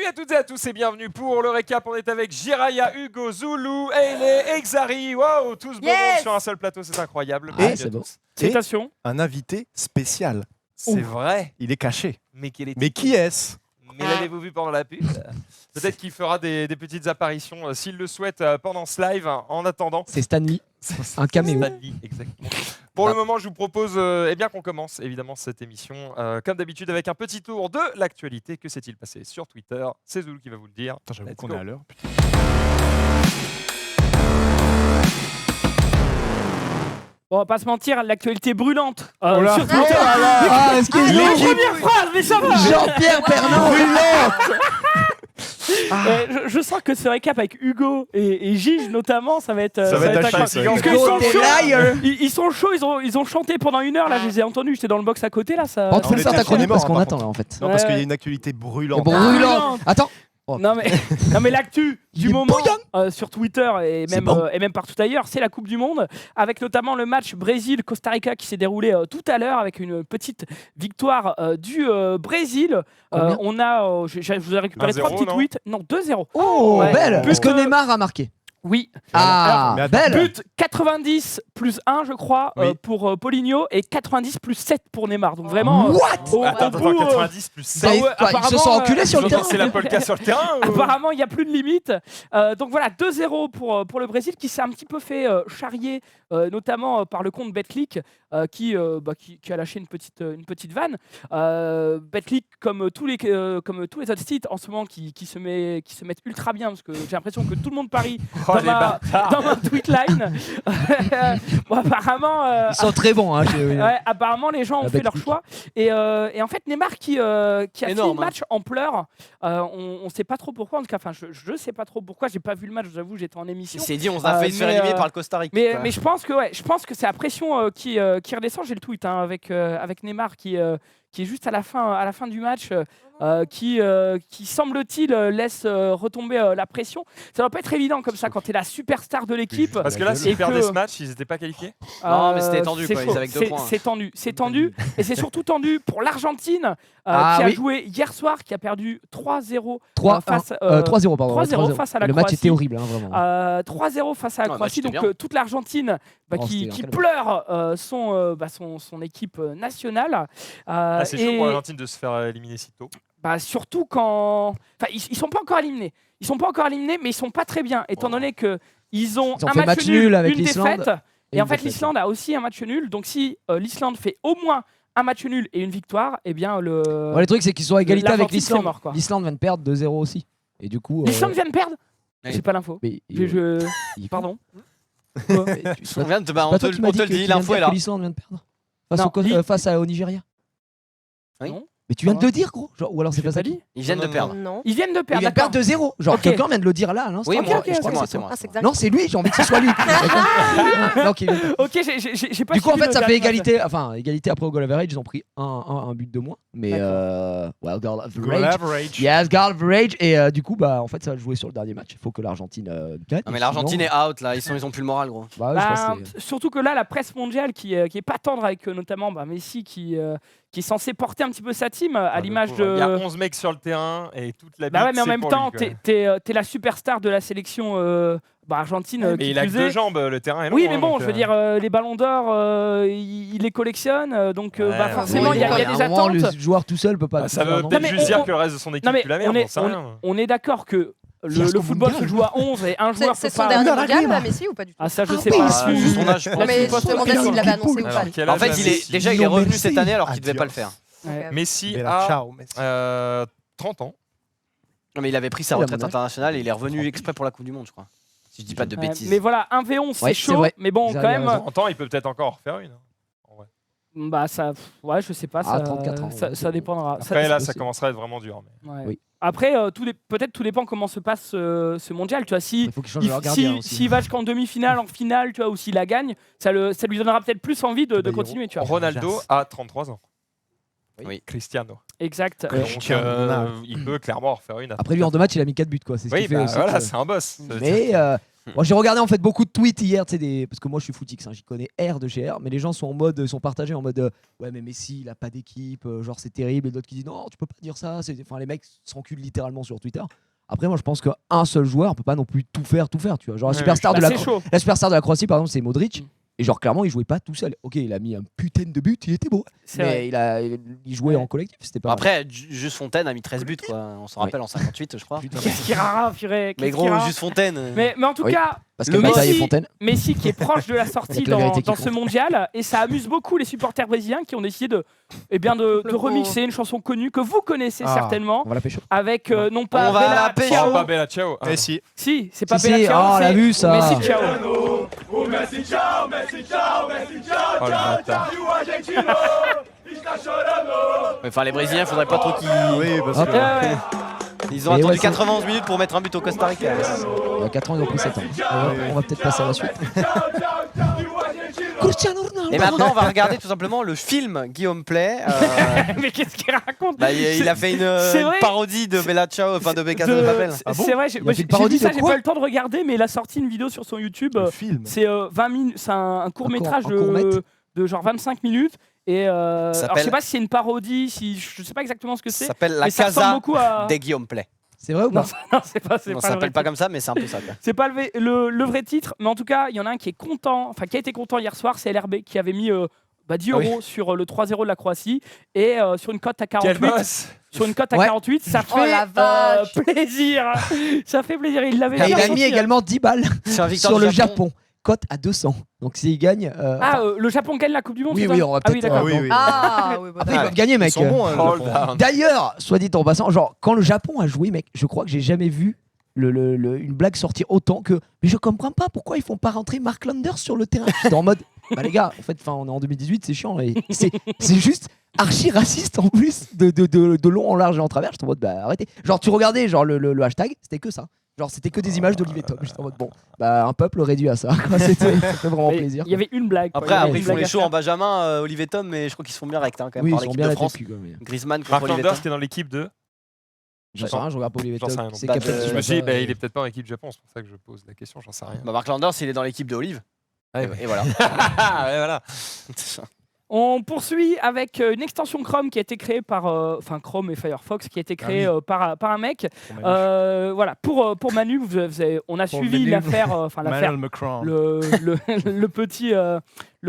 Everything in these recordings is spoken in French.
Salut à toutes et à tous et bienvenue pour le récap. On est avec Jiraya, Hugo, Zulu, Ailey, Exari. Waouh, tous beaux mondes sur un seul plateau, c'est incroyable. Ah, c'est beau. Citation. Un invité spécial. C'est vrai. Il est caché. Mais Mais qui est-ce? Mais l'avez-vous vu pendant la pub? Peut-être qu'il fera des petites apparitions s'il le souhaite pendant ce live. En attendant, C'est Stanley, un caméo. Stanley, exactement. Pour le moment, je vous propose bien qu'on commence évidemment cette émission comme d'habitude avec un petit tour de l'actualité. Que s'est-il passé sur Twitter? C'est Zulu qui va vous le dire. J'avoue Let's qu'on go. est à l'heure. putain. On va pas se mentir, l'actualité brûlante Oh là. sur Twitter. Ah, excuse-moi. La première phrase, mais ça va. Jean-Pierre Pernaut. Je sens que ce récap avec Hugo et Gige notamment, ça va être Ça va être incroyable. chaud, Parce qu'ils Hugo, sont t'es chauds. liar. Ils sont chauds, ils ont chanté pendant 1 heure là, je les ai entendus, j'étais dans le box à côté là. Ça... Bon, tu On peux me était faire ta chronique mort, parce qu'on par attend contre. là en fait. Non, parce Ouais. qu'il y a une actualité brûlante. Brûlant. Attends. Non mais l'actu Il du est moment bouillant. sur Twitter et C'est même, bon. et même partout ailleurs, c'est la Coupe du Monde, avec notamment le match Brésil-Costa Rica qui s'est déroulé tout à l'heure avec une petite victoire du Brésil. Combien On a, je vous ai récupéré 3 1-0, petits non tweets. Non, 2-0. Oh, Ouais. belle. But, Parce que Neymar a marqué. Oui. Ah, Mais attends, belle. But 90 plus 1, je crois, Oui. pour Paulinho et 90 plus 7 pour Neymar. Donc vraiment. What au Attends, bout, 90 plus Ça 7. y est, ouais, quoi, ils se apparemment, sont enculés sur le terrain. C'est la polka sur le terrain ou... Apparemment, il n'y a plus de limite. Donc voilà, 2-0 pour le Brésil qui s'est un petit peu fait charrier, notamment par le compte Betclic qui a lâché une petite vanne. Betclic, comme tous les autres sites en ce moment qui se mettent ultra bien, parce que j'ai l'impression que tout le monde parie Oh, dans les ma bâtards. tweetline. Bon, apparemment, Ils sont très bons. Hein, ouais, apparemment, les gens ont La fait leur Betclic. choix. Et en fait, Neymar qui a fini Énorme, le match en pleurs, on ne sait pas trop pourquoi. En tout cas, je ne sais pas trop pourquoi. J'ai pas vu le match, j'avoue, j'étais en Il émission. s'est dit, on a failli se faire mais, éliminer par le Costa Rica. Mais je pense que c'est la pression qui redescend. J'ai le tweet hein, avec Neymar qui est juste à la fin du match, qui semble-t-il laisse retomber la pression. Ça va pas être évident comme ça quand tu es la superstar de l'équipe. Parce que là, Et s'ils perdaient que- ce match, ils n'étaient pas qualifiés. Non, mais c'était tendu, c'est quoi, ils chaud. avaient que 2 points. C'est tendu. Et c'est surtout tendu pour l'Argentine Ah, qui a oui. joué hier soir, qui a perdu 3-0 face 3-0, pardon. 3-0 face à la Le match Croatie. était horrible, hein, vraiment. 3-0 face à la Non, le Croatie. match était Donc bien. toute l'Argentine Oh, qui c'était pleure son équipe nationale. C'est chaud pour l'Argentine de se faire éliminer si tôt. Surtout quand... Enfin, ils sont pas encore éliminés. Ils sont pas encore éliminés, mais ils sont pas très bien, étant donné qu'ils ont Ils ont un fait match nul avec une défaite. défaite. Et en fait, l'Islande a aussi un match nul. Donc si l'Islande fait au moins un match nul et une victoire, eh bien le... Bon, le truc, c'est qu'ils sont à égalité avec l'Argentine, c'est l'Islande. mort, quoi. L'Islande vient de perdre 2-0 aussi. Et du coup. L'Islande vient de perdre. Oui. J'ai pas l'info. Mais, Pardon. Quoi On vient de, bah, Pas on te, toi qui m'as on te le que- dit, qui vient de l'info dire est là. que l'Islande vient de perdre Non, face au Nigeria. Oui. Non. Mais tu viens de le dire, gros. Genre, ou alors c'est J'ai pas ça. dit. Ils viennent de Non, perdre. Non. Ils viennent de Il perdre. vient de perdre d'accord. 2-0. Genre, Ok. quelqu'un vient de le dire là à l'instant. Oui, Ok, moi, ok, je crois ok. que c'est moi. Ah, c'est exact. Non, c'est lui, j'ai envie que ce soit lui. Non, qu'il vient de perdre. Ok, j'ai pas Du coup, en suivi fait, le ça fait dernier match. égalité. Enfin, égalité après au goal average. Ils ont pris un but de moins. Mais, well, goal average. Average. Yes, goal average. Et du coup, bah, en fait, ça va jouer sur le dernier match. Il faut que l'Argentine gagne. Non, mais l'Argentine est out là, ils ont plus le moral, gros. Bah, ouais, je pense que c'est- Surtout que là, la presse mondiale qui est pas tendre avec notamment Messi qui est censé porter un petit peu sa team à l'image Il y a de. 11 mecs sur le terrain et toute la Bah ouais, bite, mais en c'est même pour temps, lui, quoi. t'es la superstar de la sélection argentine. Mais qui il a que plus 2 est. jambes, le terrain est long. Oui, mais hein, bon, donc, je veux dire, les ballons d'or, il les collectionne, donc Ouais, forcément, oui, il y a oui, des à un moment, attentes. Le joueur tout seul peut pas. bah, ça tout faire, veut non peut-être mais juste on- dire que le reste de son équipe Non, mais pue la on merde, est, j'en sais rien. on est d'accord que le Fiasco football mondial. se joue à 11 et un joueur C'est peut son pas. dernier Non, la mondial, Grima. Messi, ou pas du tout? Ah, ça, je Ah, sais oui, pas. c'est Juste son âge. Non, mais je me demandais s'il l'avait annoncé ou Alors, pas. quel En âge fait, a Messi déjà, il est Ils l'ont revenu Messi. cette année alors qu'il Adios. devait pas le faire. Ouais. Messi Bella a ciao, Messi. 30 ans. Non, mais il avait pris sa Il a retraite mon âge. internationale et il est revenu exprès pour la Coupe du Monde, je crois. Si je dis pas de Ouais, bêtises. mais voilà, 1v11, c'est Ouais, c'est chaud, vrai. mais bon, Vous quand avez même. raison. 30 ans, il peut peut-être encore en refaire une. En vrai. Bah ça, ouais, je sais pas, Ah, ça, 34 ans, ça, ouais, ça c'est dépendra. Après, là, ça possible. commencerait à être vraiment dur. Mais... Ouais. Oui. Après, peut-être tout dépend comment se passe ce mondial. Tu vois, si Il faut qu'ils changent leur gardien aussi. s'il va jusqu'en demi-finale, en finale, tu vois, ou s'il la gagne, ça lui donnera peut-être plus envie de Bayer. continuer, tu vois. Ronaldo a 33 ans. Oui. Cristiano. Exact. Donc, Cristiano. il peut clairement en refaire une. Après lui, en 2 matchs, il a mis 4 buts, quoi. C'est ce Oui, qui fait bah, aussi voilà, que- c'est un boss. Ça veut dire Mais Moi, j'ai regardé en fait beaucoup de tweets hier, parce que moi je suis footix, hein, j'y connais R de chez R, mais les gens sont sont partagés en mode ouais mais Messi il a pas d'équipe, genre c'est terrible, et d'autres qui disent non tu peux pas dire ça, enfin les mecs s'enculent littéralement sur Twitter. Après moi je pense qu'un seul joueur peut pas non plus tout faire, tu vois. Genre Ouais, c'est chaud. la superstar de la Croatie par exemple c'est Modric. Et genre clairement il jouait pas tout seul. Ok il a mis un putain de but, il était beau. C'est vrai. Mais il jouait en collectif, c'était pas. Après, Juste Fontaine a mis 13 buts, quoi. On s'en rappelle en 58, je crois. Qu'est-ce qui rara, purée. Mais qu'est-ce qui gros, rara. Juste Fontaine. Mais en tout Oui. cas, Parce le que Bataille et Messi, Fontaine. Messi qui est proche de la sortie Avec la vérité qui dans ce compte. mondial, et ça amuse beaucoup les supporters brésiliens qui ont décidé de remixer une chanson connue que vous connaissez Ah. certainement, On va la pécho. avec non pas On va Bella la pécho. Ciao. Oh, pas Bella Ciao. Ah, Eh non. si. Si, c'est pas Si, Bella si, Ciao, oh, on l'a c'est vu, ça. Messi Ciao. Oh, le bâtard. Enfin, les Brésiliens, faudrait pas trop qu'ils. Oui, parce Hop. que. Ouais, ouais. Ils ont Et attendu ouais, c'est- 91 minutes pour mettre un but au Costa Rica. Il y a 4 ans ils ont pris 7 ans. On va peut-être passer à la suite. Cristiano Ronaldo. Et maintenant, on va regarder tout simplement le film Guillaume Play. Mais qu'est-ce qu'il raconte Bah, il a fait C'est une vrai. parodie de Bella Ciao, enfin de Casa de Papel. C'est vrai, Il a fait une parodie j'ai vu ça, de j'ai quoi pas eu le temps de regarder, mais il a sorti une vidéo sur son YouTube. Le film. C'est 20 minutes, c'est un court métrage un court-métrage. de genre 25 minutes. Et alors, je s'appelle- sais pas si c'est une parodie, si je sais pas exactement ce que Ça c'est. s'appelle La Mais ça ressemble Casa beaucoup à. des Guillaume Play. C'est vrai ou Non, pas? non, c'est pas. C'est On pas le vrai s'appelle pas titre. comme ça, mais c'est un peu ça. Quoi. C'est pas le vrai titre, mais en tout cas, il y en a un qui est content, enfin qui a été content hier soir, c'est LRB qui avait mis 10 Ah oui. euros sur le 3-0 de la Croatie et sur une cote à Quel 48. boss. Sur une cote à Ouais. 48, ça fait Oh la vache. plaisir. Ça fait plaisir. Il l'avait Et il bien a mis sorti, hein. également 10 balles C'est un victoire sur du le Japon. Cote à 200. Donc s'il gagne. Le Japon gagne la Coupe du Monde. Oui, c'est oui, ça on va Ah oui, peut-être. d'accord. oui, oui. Ah, oui, bah, Après, ils peuvent gagner, mec. Ils sont bons, hein, le Hold Japon. down. D'ailleurs, soit dit en passant, genre, quand le Japon a joué, mec, je crois que j'ai jamais vu une blague sortir autant que. Mais je comprends pas pourquoi ils font pas rentrer Mark Landers sur le terrain. J'étais en mode, bah les gars, en fait, on est en 2018, c'est chiant. Et c'est juste archi raciste en plus, de long en large et en travers. J'étais en mode, bah arrêtez. Genre, tu regardais genre le hashtag, c'était que ça. Genre, c'était que des images d'Olivier Tom. J'étais en mode, bon, bah un peuple réduit à ça. Quoi. Ça fait vraiment Mais plaisir. Il y avait une blague. quoi. Après, Il y avait après une ils font blague les à shows faire. en Benjamin, Olivier Tom, mais je crois qu'ils se font bien rect hein, quand même Oui, par ils sont l'équipe bien de la France. tête quoi, mais... Griezmann contre Mark Olivier Landers Tom. qui est dans l'équipe de. J'en sais rien, je regarde pas Olivier J'en sais Tom. rien non C'est plus. capitaine Je Je du me suis dit, Japon, bah, il est peut-être pas en équipe Japon, c'est pour ça que je pose la question, j'en sais rien. Bah, Mark Landers, il est dans l'équipe de Olive. Ouais, Et voilà. Ah, ouais, voilà. On poursuit avec une extension Chrome qui a été créée par, enfin Chrome et Firefox qui a été créée par un mec. Voilà, pour Manu, on a suivi Manu. l'affaire, enfin l'affaire, Emmanuel Macron. le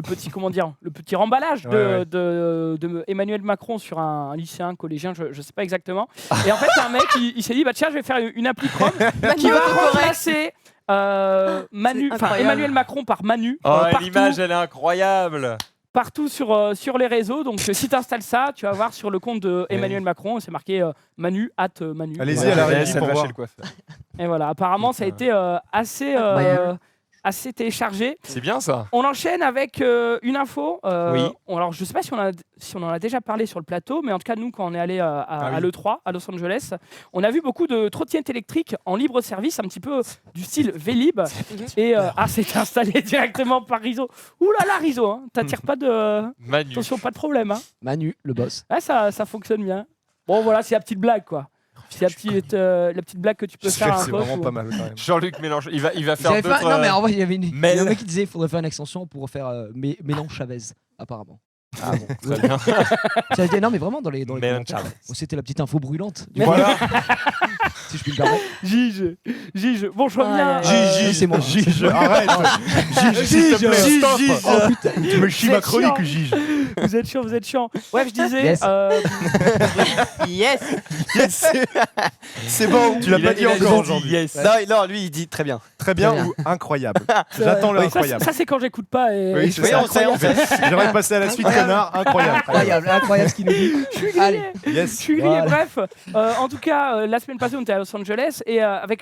petit comment dire, le petit remballage de Emmanuel Macron sur un lycéen, collégien, je sais pas exactement. Et en fait, un mec, il s'est dit bah tiens, je vais faire une appli Chrome qui va remplacer C'est incroyable. Emmanuel Macron par Manu Oh, partout. l'image, elle est incroyable. Partout sur les réseaux. Donc, si tu installes ça, tu vas voir sur le compte de Emmanuel Macron, c'est marqué Manu, @Manu. Allez-y, Voilà. à la Elle régie pour va voir. chez le coiffeur. Et voilà, apparemment, ça a été assez téléchargé. C'est bien ça. On enchaîne avec une info. Oui. Alors, je sais pas si on en a déjà parlé sur le plateau, mais en tout cas, nous, quand on est allé à l'E3, à Los Angeles, on a vu beaucoup de trottinettes électriques en libre service, un petit peu du style Vélib. Et c'est installé directement par Rizzo. Ouh là là, Rizzo, hein, t'attires pas de. Manu. Attention, pas de problème. Hein. Manu, le boss. Ah, ça fonctionne bien. Bon, voilà, c'est la petite blague, quoi. C'est la petite blague que tu peux faire à un C'est pote. vraiment ou- pas mal quand même. Jean-Luc Mélenchon, il va Ils faire avaient fait d'autres. non mais en vrai il y avait mail. le mec qui disait il faudrait faire une extension pour faire Mélenchon Chavez apparemment. Ah bon, très bien. Ça dit, non mais vraiment dans les Mélenchon commentaires. Chavez. Oh, c'était la petite info brûlante. Du Voilà. si je puis me permettre. Gige. Bon, je reviens. Oui, c'est moi. Gige, arrête. Gige, s'il te plaît, stop. Oh putain. Tu me chies Vous ma êtes chronique, chiant. Gige. Vous êtes chiant. Bref, je disais. Yes. Yes. C'est bon, tu l'as pas dit encore aujourd'hui. Yes. Non, lui, il dit très bien. Très bien Très bien. ou incroyable. J'attends le Ça, incroyable. ça, c'est quand j'écoute pas. Et... Oui, c'est Oui, ça. on sait. J'aimerais passer à la suite, connard. Incroyable. Incroyable ce qu'il nous dit. Je suis grillé. Allez. Je Yes. suis grillé. Voilà. Bref, en tout cas, la semaine passée, on était à Los Angeles et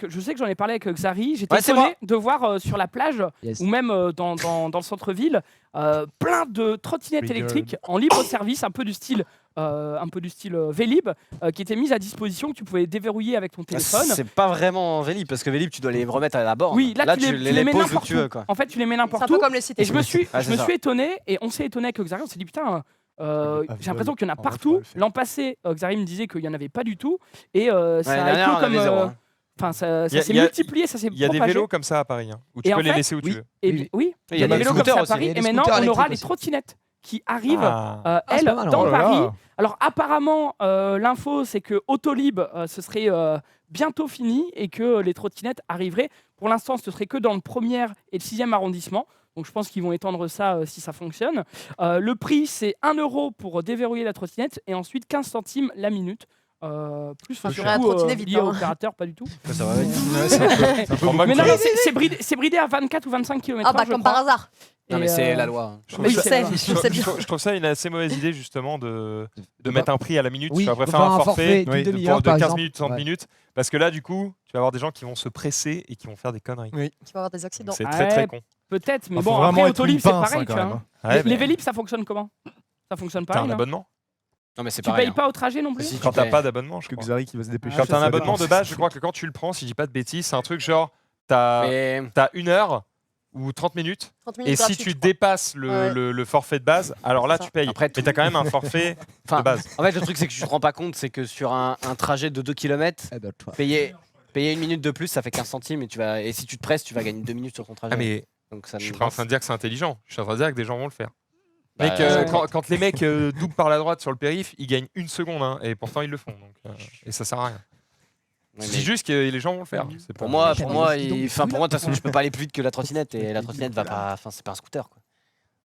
je sais que j'en ai parlé avec Xari. J'étais Ouais, c'est étonné moi. de voir sur la plage Yes. ou même dans le centre-ville plein de trottinettes Rigole. électriques en libre service, un peu du style Vélib, qui étaient mises à disposition, que tu pouvais déverrouiller avec ton téléphone. C'est pas vraiment Vélib parce que Vélib, tu dois les remettre à la borne. Oui, là, tu les mets poses où n'importe tu où. veux. Quoi. En fait, tu les mets C'est un n'importe peu où. comme le site. Et je me suis étonné, et on s'est étonné avec Xari, on s'est dit putain, j'ai l'impression qu'il y en a En vrai, partout. faudrait le faire. L'an passé, Xari me disait qu'il n'y en avait pas du tout. Et Ouais, ça l'année a dernière, écho on avait zéro, comme. hein. Enfin, ça Il y a- s'est il y a- multiplié, ça s'est Il y a des propagé. vélos comme ça à Paris, hein, où tu Et en peux les fait- laisser où tu oui. veux. Et Oui. oui, Il il y a des vélos comme ça scooters à aussi. Paris. Il y a des Et maintenant, scooters on aura électriques les aussi. trottinettes qui arrivent, Ah. c'est elles, pas mal, hein. dans Oh là là. Paris. Alors apparemment, l'info, c'est que Autolib, ce serait bientôt fini et que les trottinettes arriveraient. Pour l'instant, ce serait que dans le 1er et le 6e arrondissement. Donc je pense qu'ils vont étendre ça si ça fonctionne. Le prix, c'est 1 € pour déverrouiller la trottinette et ensuite 15 centimes la minute. Plus Enfin, surtout purée, à trottiner vite, lié à hein. l'opérateur, pas du tout. Ça va, ouais. Ouais, c'est un peu En mode Mais non, que- non, c'est bridé à 24 ou 25 km/h. Ah bah comme par hasard. Non, mais c'est la loi. Je Mais trouve je ça- sais, c'est- je sais bien. je trouve ça une assez mauvaise idée justement de De mettre un prix à la minute. Oui, Tu vas on va faire un forfait oui, d'une de- demi-heure de par 15 exemple. minutes, 30 Ouais. minutes. Parce que là, du coup, tu vas avoir des gens qui vont se presser et qui vont faire des conneries. Oui. Qui va avoir des Donc accidents. c'est très très Ouais, con. Peut-être, mais Faut bon, vraiment après être Autolib, une c'est pince, pareil, hein, tu quand vois. même. Ouais, Les mais Vélib, ça fonctionne comment? Ça fonctionne t'as pareil, un non? abonnement. Non, mais c'est Tu pareil. payes pas au trajet non plus? Si, Quand tu t'as payes. pas d'abonnement, je Que crois. Xari qui va se dépêcher. Quand t'as un ça abonnement dépend. de base, je crois que quand tu le prends, si je dis pas de bêtises, c'est un truc genre t'as Mais 1 heure ou 30 minutes. 30 minutes Et si gratuites, tu je crois. dépasses Ouais. le forfait de base, alors là C'est ça. tu payes. Après, Mais t'as quand même un forfait Enfin, de base. en fait, le truc, c'est que tu te rends pas compte, c'est que sur un trajet de 2 km, Eh ben, toi. payer 1 minute de plus, ça fait 15 centimes. Et si tu te presses, tu vas gagner 2 minutes sur ton trajet. Ah mais Donc, ça je suis me- pas en train de dire que c'est intelligent. Je suis en train de dire que des gens vont le faire. Bah, Mec, ouais. quand les mecs doublent par la droite sur le périph', ils gagnent 1 seconde, hein, et pourtant ils le font. Donc, et ça sert à rien. Ouais, C'est mais juste que les gens vont le faire. C'est Pour pas- moi, Putain, pour moi, dis donc, enfin, pour moi, de toute façon, oui. je peux pas aller plus vite que la trottinette et la trottinette va pas. Enfin, c'est pas un scooter, quoi.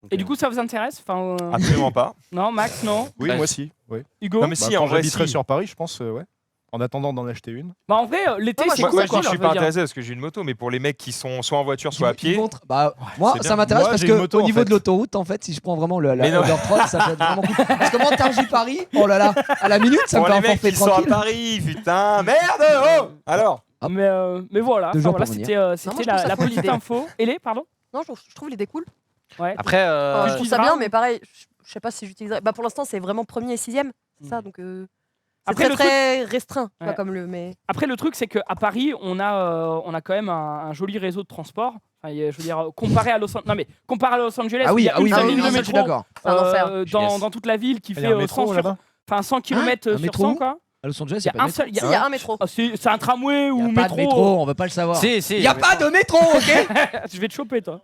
Donc, Et du coup, ça vous intéresse? Enfin, Absolument pas. non, Max, non. Oui, Bah, moi aussi. Oui. Hugo? Non mais Bah, si, en quand vrai, j'habiterai si. sur Paris, je pense, ouais. En attendant d'en acheter une. Bah, en vrai, l'été, moi, c'est Moi, cool. moi, je dis quoi, que je suis veux pas dire. intéressé parce que j'ai une moto, mais pour les mecs qui sont soit en voiture, soit à Qui pied. montre- Bah, moi, c'est ça bien. m'intéresse Moi, parce j'ai que une moto, au en niveau fait. de l'autoroute, en fait, si je prends vraiment la Mais non. Undertrot, ça peut être vraiment cool. Parce que moi, en Targi Paris, oh là là, à la minute, ça me Pour fait les un mecs forfait qui sont à tranquille. Paris, putain, merde, oh. Alors, Mais voilà, Deux enfin, jours voilà, pour venir. c'était moi, je trouve la ça cool, petite l'idée. info. Et les, pardon? Non, je trouve l'idée cool. Ouais. Après, Enfin, je trouve ça utiliseras bien, ou- mais pareil, je sais pas si j'utiliserai. Bah pour l'instant, c'est vraiment 1er et 6e, c'est ça, Mm. donc c'est Après, le très restreint, tu vois, Ouais. comme le. Mais Après, le truc, c'est qu'à Paris, on a quand même un joli réseau de transport. Enfin, je veux dire, comparé à Los Angeles. Non, mais comparé à Los Angeles, Ah où il oui, y a ah oui, une oui, ligne oui, de ça, je métro suis d'accord. c'est un enfer. dans toute la ville qui Il y fait a un métro 100 là-bas. 100 km un sur métro 100, quoi. À Los Angeles, Il y a un seul. Si, il y a un métro. Ah, c'est un tramway Il ou n'y a métro. pas de métro, on veut pas le savoir. si, si. Il n'y a pas de métro, ok? Je vais te choper, toi.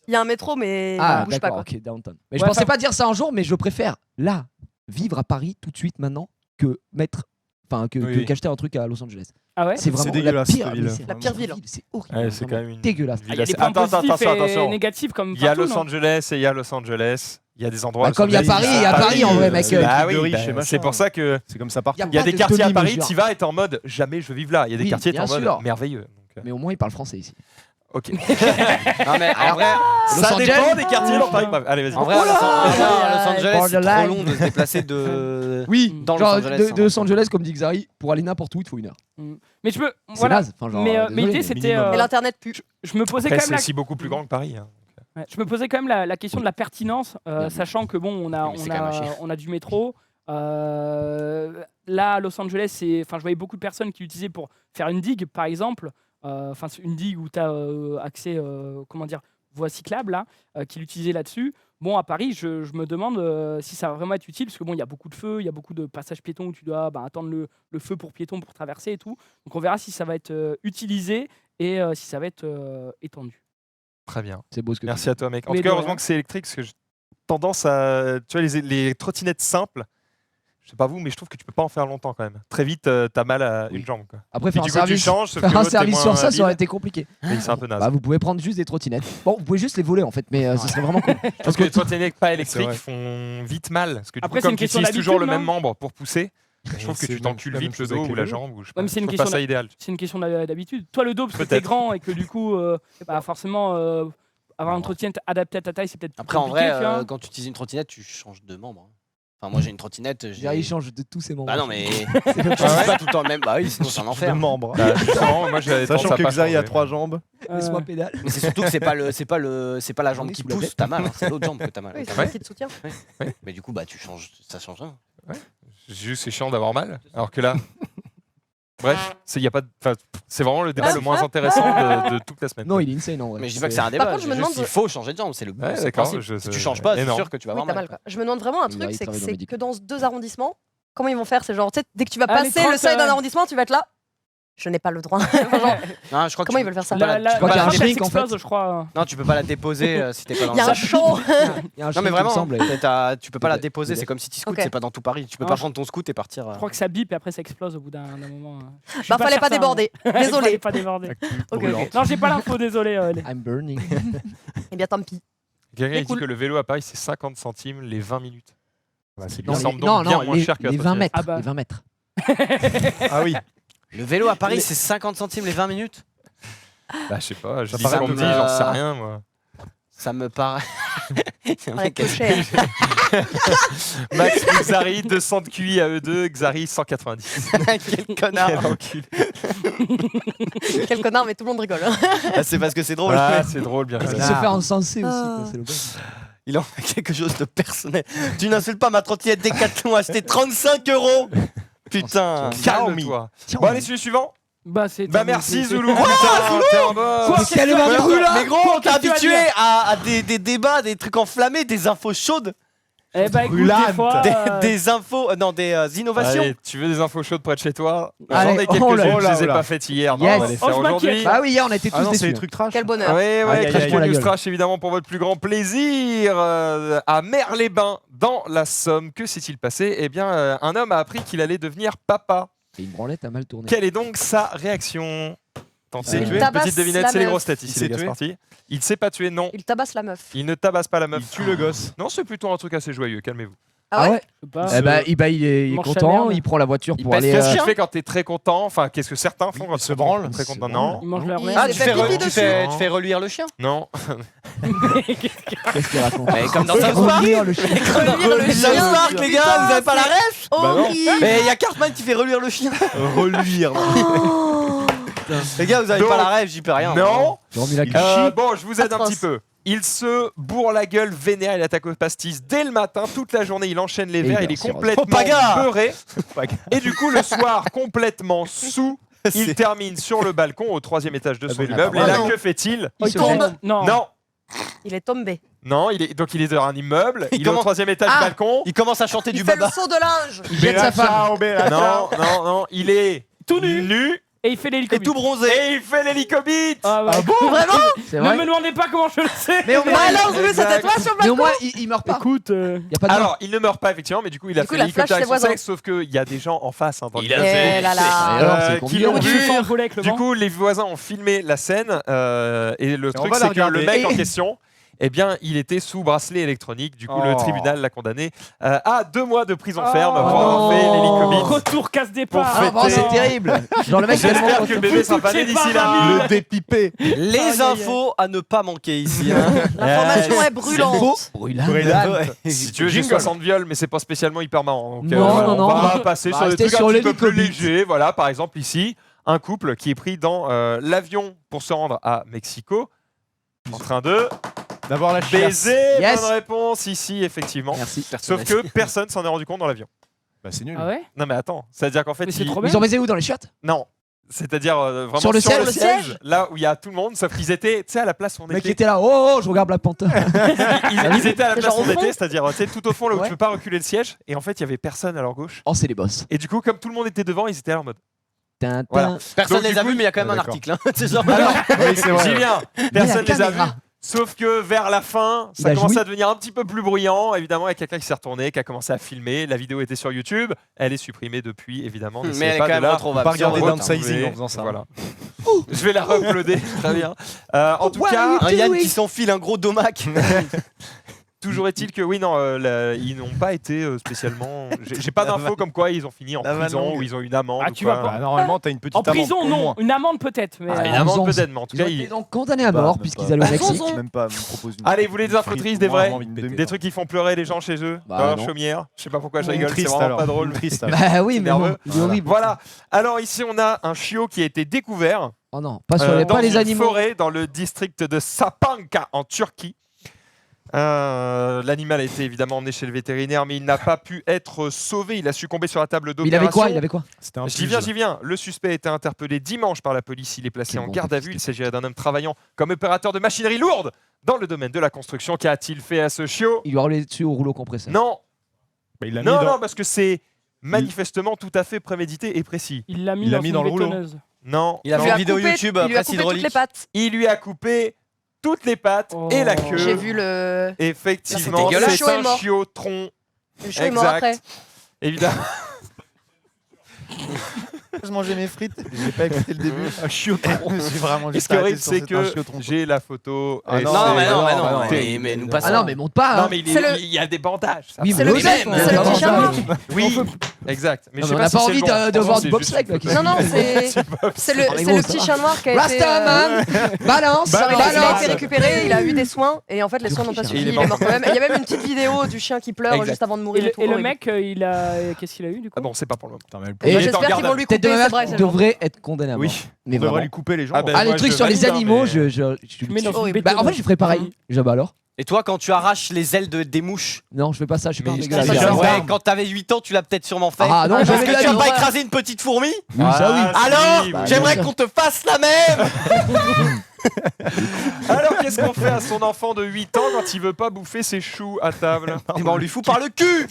Il y a un métro, mais Ah, on bouge pas d'accord, quoi. ok, downtown. Mais je Ouais, pensais enfin- pas dire ça un jour, mais je préfère là vivre à Paris tout de suite maintenant que Oui. qu'acheter un truc à Los Angeles. Ah ouais? C'est vraiment la dégueulasse, pire cette ville. c'est La pire ville. C'est horrible. Ouais, c'est vraiment quand même une dégueulasse. ville Il y a des assez- points Attends, positifs et attention. négatifs comme Il y a partout, Los non Angeles et il y a Los Angeles. Il y a des endroits. Bah, Los comme il y a Angeles, Paris, il y a Paris en vrai, mec. Bah trucs de oui, riches et bah, machin. c'est pour ça que C'est comme ça partout. il y a pas des de quartiers à Paris, demi-mesure. tu vas et t'es en mode jamais je veux vivre là. Il y a des Oui, quartiers, t'es en bien mode sûr. merveilleux. Donc, Mais au moins, ils parlent français ici. ok. Non, mais en vrai, Ça Los dépend Angeles des quartiers dans Paris. Allez, vas-y. en vrai, à Los Angeles, c'est trop Borderline. long de se déplacer de. Oui, Dans genre Los Angeles, de hein. Los Angeles, comme dit Xari, pour aller n'importe où, il te faut 1 heure. Mais je peux. C'est Voilà. naze. Enfin, genre, Mais désolé, l'idée, mais c'était. minimum. Et l'internet pue. Je me posais Après, quand c'est même la aussi beaucoup plus grand que Paris. hein. Ouais, je me posais quand même la question de la pertinence, sachant que bon, Oui, mais c'est quand même à chier. on a du métro. Là, à Los Angeles, je voyais beaucoup de personnes qui l'utilisaient pour faire une digue, par exemple. Enfin, c'est une digue où tu as accès, comment dire, voie cyclable, là, qui l'utilisaient là-dessus. Bon, à Paris, je me demande si ça va vraiment être utile, parce que bon, il y a beaucoup de feux, il y a beaucoup de passages piétons où tu dois attendre le feu pour piétons pour traverser et tout. Donc, on verra si ça va être utilisé et si ça va être étendu. Très bien. C'est beau ce que tu Merci à toi, mec. En Mais tout cas, de heureusement rien. que c'est électrique, parce que j'ai tendance à. Tu vois, les trottinettes simples, je sais pas vous, mais je trouve que tu peux pas en faire longtemps quand même. Très vite, t'as mal à Oui. une jambe. Quoi. Après, Puis faire un du coup, tu service, changes, sauf que faire un l'autre, t'es service moins sur ça, ça habile. aurait été compliqué. Mais c'est un peu naze. Bah, vous pouvez prendre juste des trottinettes. Bon, vous pouvez juste les voler en fait, mais ce serait vraiment cool. Parce que les trottinettes pas C'est électriques vrai. font vite mal. Parce que du Après, coup, c'est comme une tu question utilises toujours le d'habitude, même non membre pour pousser, je trouve que c'est tu même t'encules la même vite le chose dos avec ou les la vélos. jambe. Ou je sais Ouais, pas. mais c'est une Je trouve question pas ça idéal. C'est une question d'habitude. Toi, le dos, parce que t'es Peut-être. grand et que du coup, forcément, avoir une trottinette adaptée à ta taille, c'est peut-être plus Après, en compliqué, vrai, tu vois. quand tu utilises une trottinette, tu changes de membre. hein. Enfin, moi, j'ai une trottinette. Jerry change de tous ses membres. Bah non, mais C'est comme tu ça. utilises pas tout le temps le même. Bah oui, sinon c'est un De enfer. membres. Bah, justement, moi, j'avais tendance Sachant à que pas Xari a changer. 3 jambes. Laisse-moi pédale. Mais c'est surtout que c'est pas la jambe est qui sous la pousse, tête. t'as mal. hein, C'est l'autre jambe que t'as mal. Oui, c'est Ouais. un qui te soutient. Mais du coup, bah tu changes, ça change rien. Juste, c'est chiant d'avoir mal. Alors que là. Bref, y a pas de- enfin, c'est vraiment le débat le moins intéressant de toute la semaine. Non, il est insane en vrai. Mais je dis pas que c'est un débat. contre, je me juste demande- qu'il faut changer de jambe. C'est le Ouais, c'est le d'accord, principe. Si tu changes pas, c'est énorme. sûr que tu vas Oui, avoir t'as mal. mal quoi. Je me demande vraiment un Il truc, va y c'est travailler dans le que dans ce 2 arrondissements, comment ils vont faire? C'est genre, tu sais, dès que tu vas Ah, les passer le 30, seuil d'un arrondissement, tu vas être là. Je n'ai pas le droit. Enfin, genre, Non, je crois que comment tu- ils veulent faire tu ça peux pas La, la- la, tu peux crois pas qu'il y a la un chasse shrink, en fait. explose, je crois. Non, tu peux pas la déposer si t'es pas dans Il y a le un sac. champ. Il y a un Non, chien mais qui me vraiment, semble. tu peux pas la Peut-être, déposer, c'est peut-être. comme si tu scouts, Ok. c'est pas dans tout Paris. Tu peux Non, pas je- prendre ton scout et partir. Je crois que ça bip et après ça explose au bout d'un moment. Je suis Bah, fallait pas certain, déborder. hein. Fallait Désolé. pas déborder. Ok, ok. Non, j'ai pas l'info, désolé. I'm burning. Eh bien, tant pis. Quelqu'un C'est il dit cool. que le vélo à Paris, c'est 50 centimes les 20 minutes. C'est Il me bien. semble donc bien moins cher que la les 20 trottinette. mètres. Ah bah. Les 20 mètres. Ah oui. Le vélo à Paris, c'est 50 centimes les 20 minutes. Bah, je sais pas, je Ça dis paraît ça, on me peu- dit, j'en sais rien, moi. Ça me paraît. Il y a un Ouais, mec qui a- peu cher. Max Xari, 200 de QI à E2, Xari 190. Quel connard. Quel connard, mais tout le monde rigole. Ah, c'est parce que c'est drôle. Ah, c'est drôle, bien Il fait. se fait encenser aussi. Ah. quoi, c'est le bon. Il en fait quelque chose de personnel. Tu n'insultes pas ma trottinette Décathlon achetée 35 €. Putain. Calme-toi. Tiens, Bon, allez, celui suivant. Bah, c'est. Bah, merci Zoulou. Putain, t'es en mode. Quoi, Mais quel est qu'est-ce que ma tu vas brûle, dire là Mais gros, on t'a Qu'est-ce que tu vas habitué dire à des débats, des trucs enflammés, des infos chaudes, Eh bah, écoute, Brûlante. des fois. des infos, non, des innovations. Allez, tu veux des infos chaudes près de chez toi? J'en Allez, ai oh quelques-unes, là je les ai là. pas faites hier. Yes. On va les Oh, faire je m'inquiète. aujourd'hui. Bah oui, hier on était tous Ah non, c'est déçus. des trucs trash. Quel bonheur. Oui, Aïe, ouais, aïe, Crash aïe. News La gueule. Trash, évidemment, pour votre plus grand plaisir. À Merles-les-Bains, dans la Somme, que s'est-il passé? Eh bien, un homme a appris qu'il allait devenir papa. Et une branlette a mal tourné. Quelle est donc sa réaction? Tentez Il une tabasse petite devinette, la c'est les meuf. grosses têtes Il ici, s'est les gars, c'est tué parti. Il ne s'est pas tué, non. Il tabasse la meuf. Il ne tabasse pas la meuf. Il tue le gosse. Non, c'est plutôt un truc assez joyeux, calmez-vous. Ah ouais Je sais pas. Eh bah, il est mange sa content, merde. il prend la voiture Il pour pèse aller. le Qu'est-ce que chien tu fais quand t'es très content? Enfin, qu'est-ce que certains font quand se ils sont branlent. très contents? Se Non. Ils mangent leur Il- merde. Ah, s'est fait pipi dessus. tu fais reluire le chien. Non. Qu'est-ce qu'il raconte Mais comme dans South Park. Reluire le chien. Reluire le South chien. Park, les gars, vous avez pas la ref? Horrible. Mais il y a Cartman qui fait reluire le chien. Reluire. Oh. Les gars, vous avez Donc, pas la ref, j'y peux rien. Non. J'ai remis la Il cage. Bon, je vous aide un Atroce. petit peu. Il se bourre la gueule, vénère, il attaque au pastis dès le matin, toute la journée, il enchaîne les Et verres, il il est en complètement Oh, Paga beurré. Et du coup, le soir, complètement sous, il termine sur le balcon au 3e étage de son mais immeuble. attends, Et là, non. que fait-il? Il Il se tombe. jette. Non. Non, Il est tombé. non, donc il est dans un immeuble, il est au comment- 3e étage Ah. balcon. Il commence à chanter Il du fait le baba. saut de linge. Il jette sa femme. Non, non, non, il est Tout nu. Et il fait Et l'hélicoptère. tout bronzé. et il fait l'hélicobite. Ah, ouais. Vraiment C'est Ne vrai. me demandez pas comment je le sais. Mais au moins, Ouais, alors, Zulu, c'était toi sur le mais au balcon. moins, il meurt pas. Écoute. Y a pas de mort. Alors, il ne meurt pas effectivement, mais du coup, il a Du coup, fait il a l'hélicoptère flash avec ses son voisins. sexe, sauf qu'il y a des gens en face. Hein, dans Il le a immeuble. Eh là Et là. alors, c'est qui compliqué. l'ont Où tu vu. le sens envolé avec le Du vent. coup, les voisins ont filmé la scène et le on truc, va c'est la que le regarder. mec en Et- question, eh bien, il était sous bracelet électronique. Du coup, le Oh. tribunal l'a condamné à 2 mois de prison ferme Oh. pour avoir fait l'hélicobite. Retour casse-départ. Pour Ah, bon, c'est terrible. Genre le mec, il est J'espère tellement que le bébé sera pas né Touché d'ici par là. Le dépipé. Les Aïe, aïe, aïe. infos à ne pas manquer ici. Hein. L'information est brûlante. brûlant. Si tu veux, j'ai 60 viols, mais c'est pas spécialement hyper marrant. Donc, Non, voilà, non, on non. va passer Bah, sur des restez trucs sur un petit peu plus l'hélicobite. légers. Voilà, par exemple, ici, un couple qui est pris dans l'avion pour se rendre à Mexico, en train de D'avoir la chiasse. baiser. Yes. Bonne réponse, ici, effectivement. Merci. Sauf que personne s'en est rendu compte dans l'avion. Bah, c'est nul. Ah ouais. Non, mais attends, c'est-à-dire qu'en fait, Mais c'est trop Ils ont baisé où dans les chiottes? non. C'est-à-dire vraiment Sur le siège là où il y a tout le monde, sauf qu'ils étaient, tu sais, à la place où on Le mec était. était là, oh, je regarde Black Panther. Ils étaient à la C'est place genre où on au fond était, c'est-à-dire tu sais, tout au fond là où Ouais. tu peux pas reculer le siège. Et en fait, il y avait personne à leur gauche. Oh, c'est les boss. Et du coup, comme tout le monde était devant, ils étaient là en mode. Tintin. Voilà. Personne Donc, les du a coup, vus, mais il y a quand même Ah, un d'accord. article. Hein. C'est genre. Alors, Oui, c'est vrai. J'y viens. Mais Personne la les a vus. caméra. Sauf que vers la fin, Il ça a commence joui. à devenir un petit peu plus bruyant. Évidemment, il y a quelqu'un qui s'est retourné, qui a commencé à filmer. La vidéo était sur YouTube. Elle est supprimée depuis, évidemment. Mais N'essayez elle est pas quand de même la retrouvable. Pas regarder Sur- Downsizing en faisant ça. Voilà. Je vais la uploader. Très bien. En tout What cas, are Un you Yann doing? qui s'enfile un gros domac. toujours est-il que oui, non, ils n'ont pas été spécialement. J'ai pas d'infos comme quoi ils ont fini en La vanne prison longue. ou ils ont une amende. Ah, ou tu quoi. vas pas- Bah, normalement, t'as une petite En amende, prison, au non. moins. Une amende peut-être. Mais Ah, une Ah, amende onze. peut-être, mais en tout Ils ont cas, été donc condamnés à mort Même puisqu'ils pas. allaient au Ah, Mexique. onze. Même pas, me propose une. Allez, vous voulez des une infos frite, tristes, des moi, vrais j'ai envie de demi, des trucs qui font pleurer les gens chez eux Bah, dans leur non. chaumière. Je sais pas pourquoi je Une rigole, c'est triste vraiment alors. pas drôle. Une triste alors. Bah oui, C'est mais bon, nerveux. il est horrible. Voilà. Alors ici, on a un chiot qui a été découvert Oh non, pas sur les, dans pas les une animaux. forêt dans le district de Sapanca en Turquie. L'animal a été évidemment emmené chez le vétérinaire, mais il n'a pas pu être sauvé. Il a succombé sur la table Mais il avait d'opération. quoi? Il avait quoi? C'était un J'y puzzle. viens. Le suspect a été interpellé dimanche par la police. Il est placé Quel en bon garde à vue. petit. Il s'agirait d'un homme travaillant comme opérateur de machinerie lourde dans le domaine de la construction. Qu'a-t-il fait à ce chiot? Il lui a roulé dessus au rouleau compresseur. Non, Bah, il l'a mis non, dans- non, parce que c'est manifestement tout à fait prémédité et précis. il l'a mis Il l'a dans mis une dans le rouleau. bétonneuse. Non. Il a Il fait lui une a vidéo coupé- YouTube il lui a presse coupé toutes les hydraulique. pattes. Il lui a coupé toutes les pattes et la queue. J'ai vu le. Effectivement, C'est dégueulasse. Le chiot c'est est un mort. chiotron. Le show est mort Exact. après. Évidemment. Je mangeais mes frites, j'ai pas écouté le début. Un chiotron. Je suis vraiment Et juste ce qui est arrêté horrible, sur c'est cet- que un chiotron. j'ai la photo. Ah et non, c'est- Non, mais non, non, mais nous Ah passons. non, mais monte pas. Non, hein. mais C'est le- il y a des bandages. ça Oui, va. C'est mais le oui, petit- mais c'est le attends, petit chien attends. noir. Oui, exact. Mais Non, je sais mais on pas n'a si pas c'est envie le bon. de voir C'est du juste bobsleigh. le là, bon. qui- Non, non, c'est le Arrigo, ça petit va. chien noir qui a été. Rastaman, balance, Genre, il a été balance. récupéré, il a eu des soins et en fait les soins n'ont pas Il est suffi, il est mort. mort quand même. Et il y a même une petite vidéo du chien qui pleure Exact. juste avant de Et mourir. le, tout, et le horrible. mec, qu'est-ce qu'il a eu du coup Ah bon, c'est pas pour le moment. Putain, mais le Et Il est en J'espère qu'ils garde à vont vue. lui Tête de couper ma ses bras et mère ses jambes. devrait être condamné à mort. Oui, Mais on devrait vraiment. lui couper les gens. Ah ben, Ah, les moi, trucs je sur les valide, hein, animaux, mais- Tu mets dans une horrible. Bah, en bétonne. fait, je ferais pareil. Bah alors Et toi, quand tu arraches les ailes des mouches, Non, je fais pas ça, je suis pas un Mais dégueulasse. ça, J'ai c'est un vrai. ouais, arme. quand t'avais 8 ans, tu l'as peut-être sûrement fait. Ah non, Ah, j'avais Est-ce jamais que la tu vas vie. pas Ouais. écraser une petite fourmi Oui, ça oui. Ah, Alors, si, bah, j'aimerais bien qu'on te fasse la même. Alors, qu'est-ce qu'on fait à son enfant de 8 ans quand il veut pas bouffer ses choux à table Et ben on lui fout par le cul.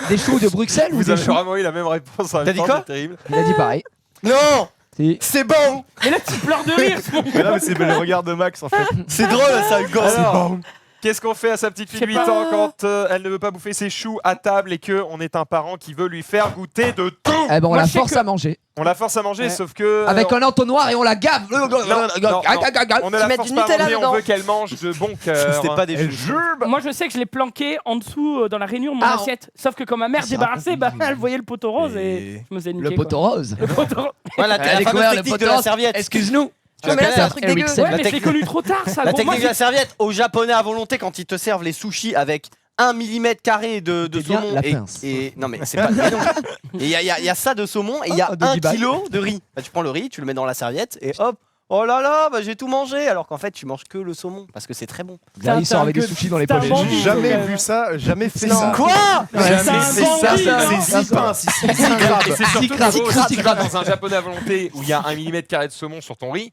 Des choux de Bruxelles ou Vous des avez choux vraiment eu la même réponse. en même T'as dit temps, quoi c'est terrible. Il a dit pareil. Non, Si. c'est bon. Mais là, tu pleures de rire. Mais là, mais c'est le regard de Max en fait. C'est drôle ça, Hugo. Alors, qu'est-ce qu'on fait à sa petite fille de Je 8 sais pas. ans quand elle ne veut pas bouffer ses choux à table et que on est un parent qui veut lui faire goûter de tout? Eh ben, on Moi, la je sais force que- à manger. On la force à manger, Ouais. sauf que Avec un entonnoir et on la gave. non, on ne la mets force du pas à Nutella manger, on dedans. veut qu'elle mange de bon cœur. C'était pas des Elle choux. jube. Moi, je sais que je l'ai planqué en dessous dans la rainure de mon Ah, assiette. Sauf que quand ma mère c'est débarrassait, bah, raconté. elle voyait le poteau rose et je me faisais niquer. Le poteau rose. Le poteau rose. Voilà, Elle a la découvert fameuse le technique de poteau la rose. serviette. Excuse-nous. Non, mais là, c'est un truc dégueu. Ericsson. Ouais, La mais je l'ai technique- connu trop tard, ça. La gros. Moi, technique de la serviette, aux Japonais à volonté, quand ils te servent les sushis avec 1 mm² de C'est bien saumon la pince. et non mais c'est pas mais non. Et il y a ça de saumon et il y a Ah, de 1 Dubaï. kilo de riz. Bah, tu prends le riz, tu le mets dans la serviette et hop, oh là là, bah, j'ai tout mangé alors qu'en fait tu manges que le saumon parce que c'est très bon. Là, il sort avec des que- sushis dans les t'as poches. un bandit. J'ai jamais quand même. vu ça, jamais fait Non. ça. Quoi Ouais, C'est un C'est ça, bandit, non c'est si pince, si Et c'est surtout Tic-crac, que gros, tic-crac, si tu vas tic-crac. dans un japonais à volonté où il y a 1 mm² de saumon sur ton riz,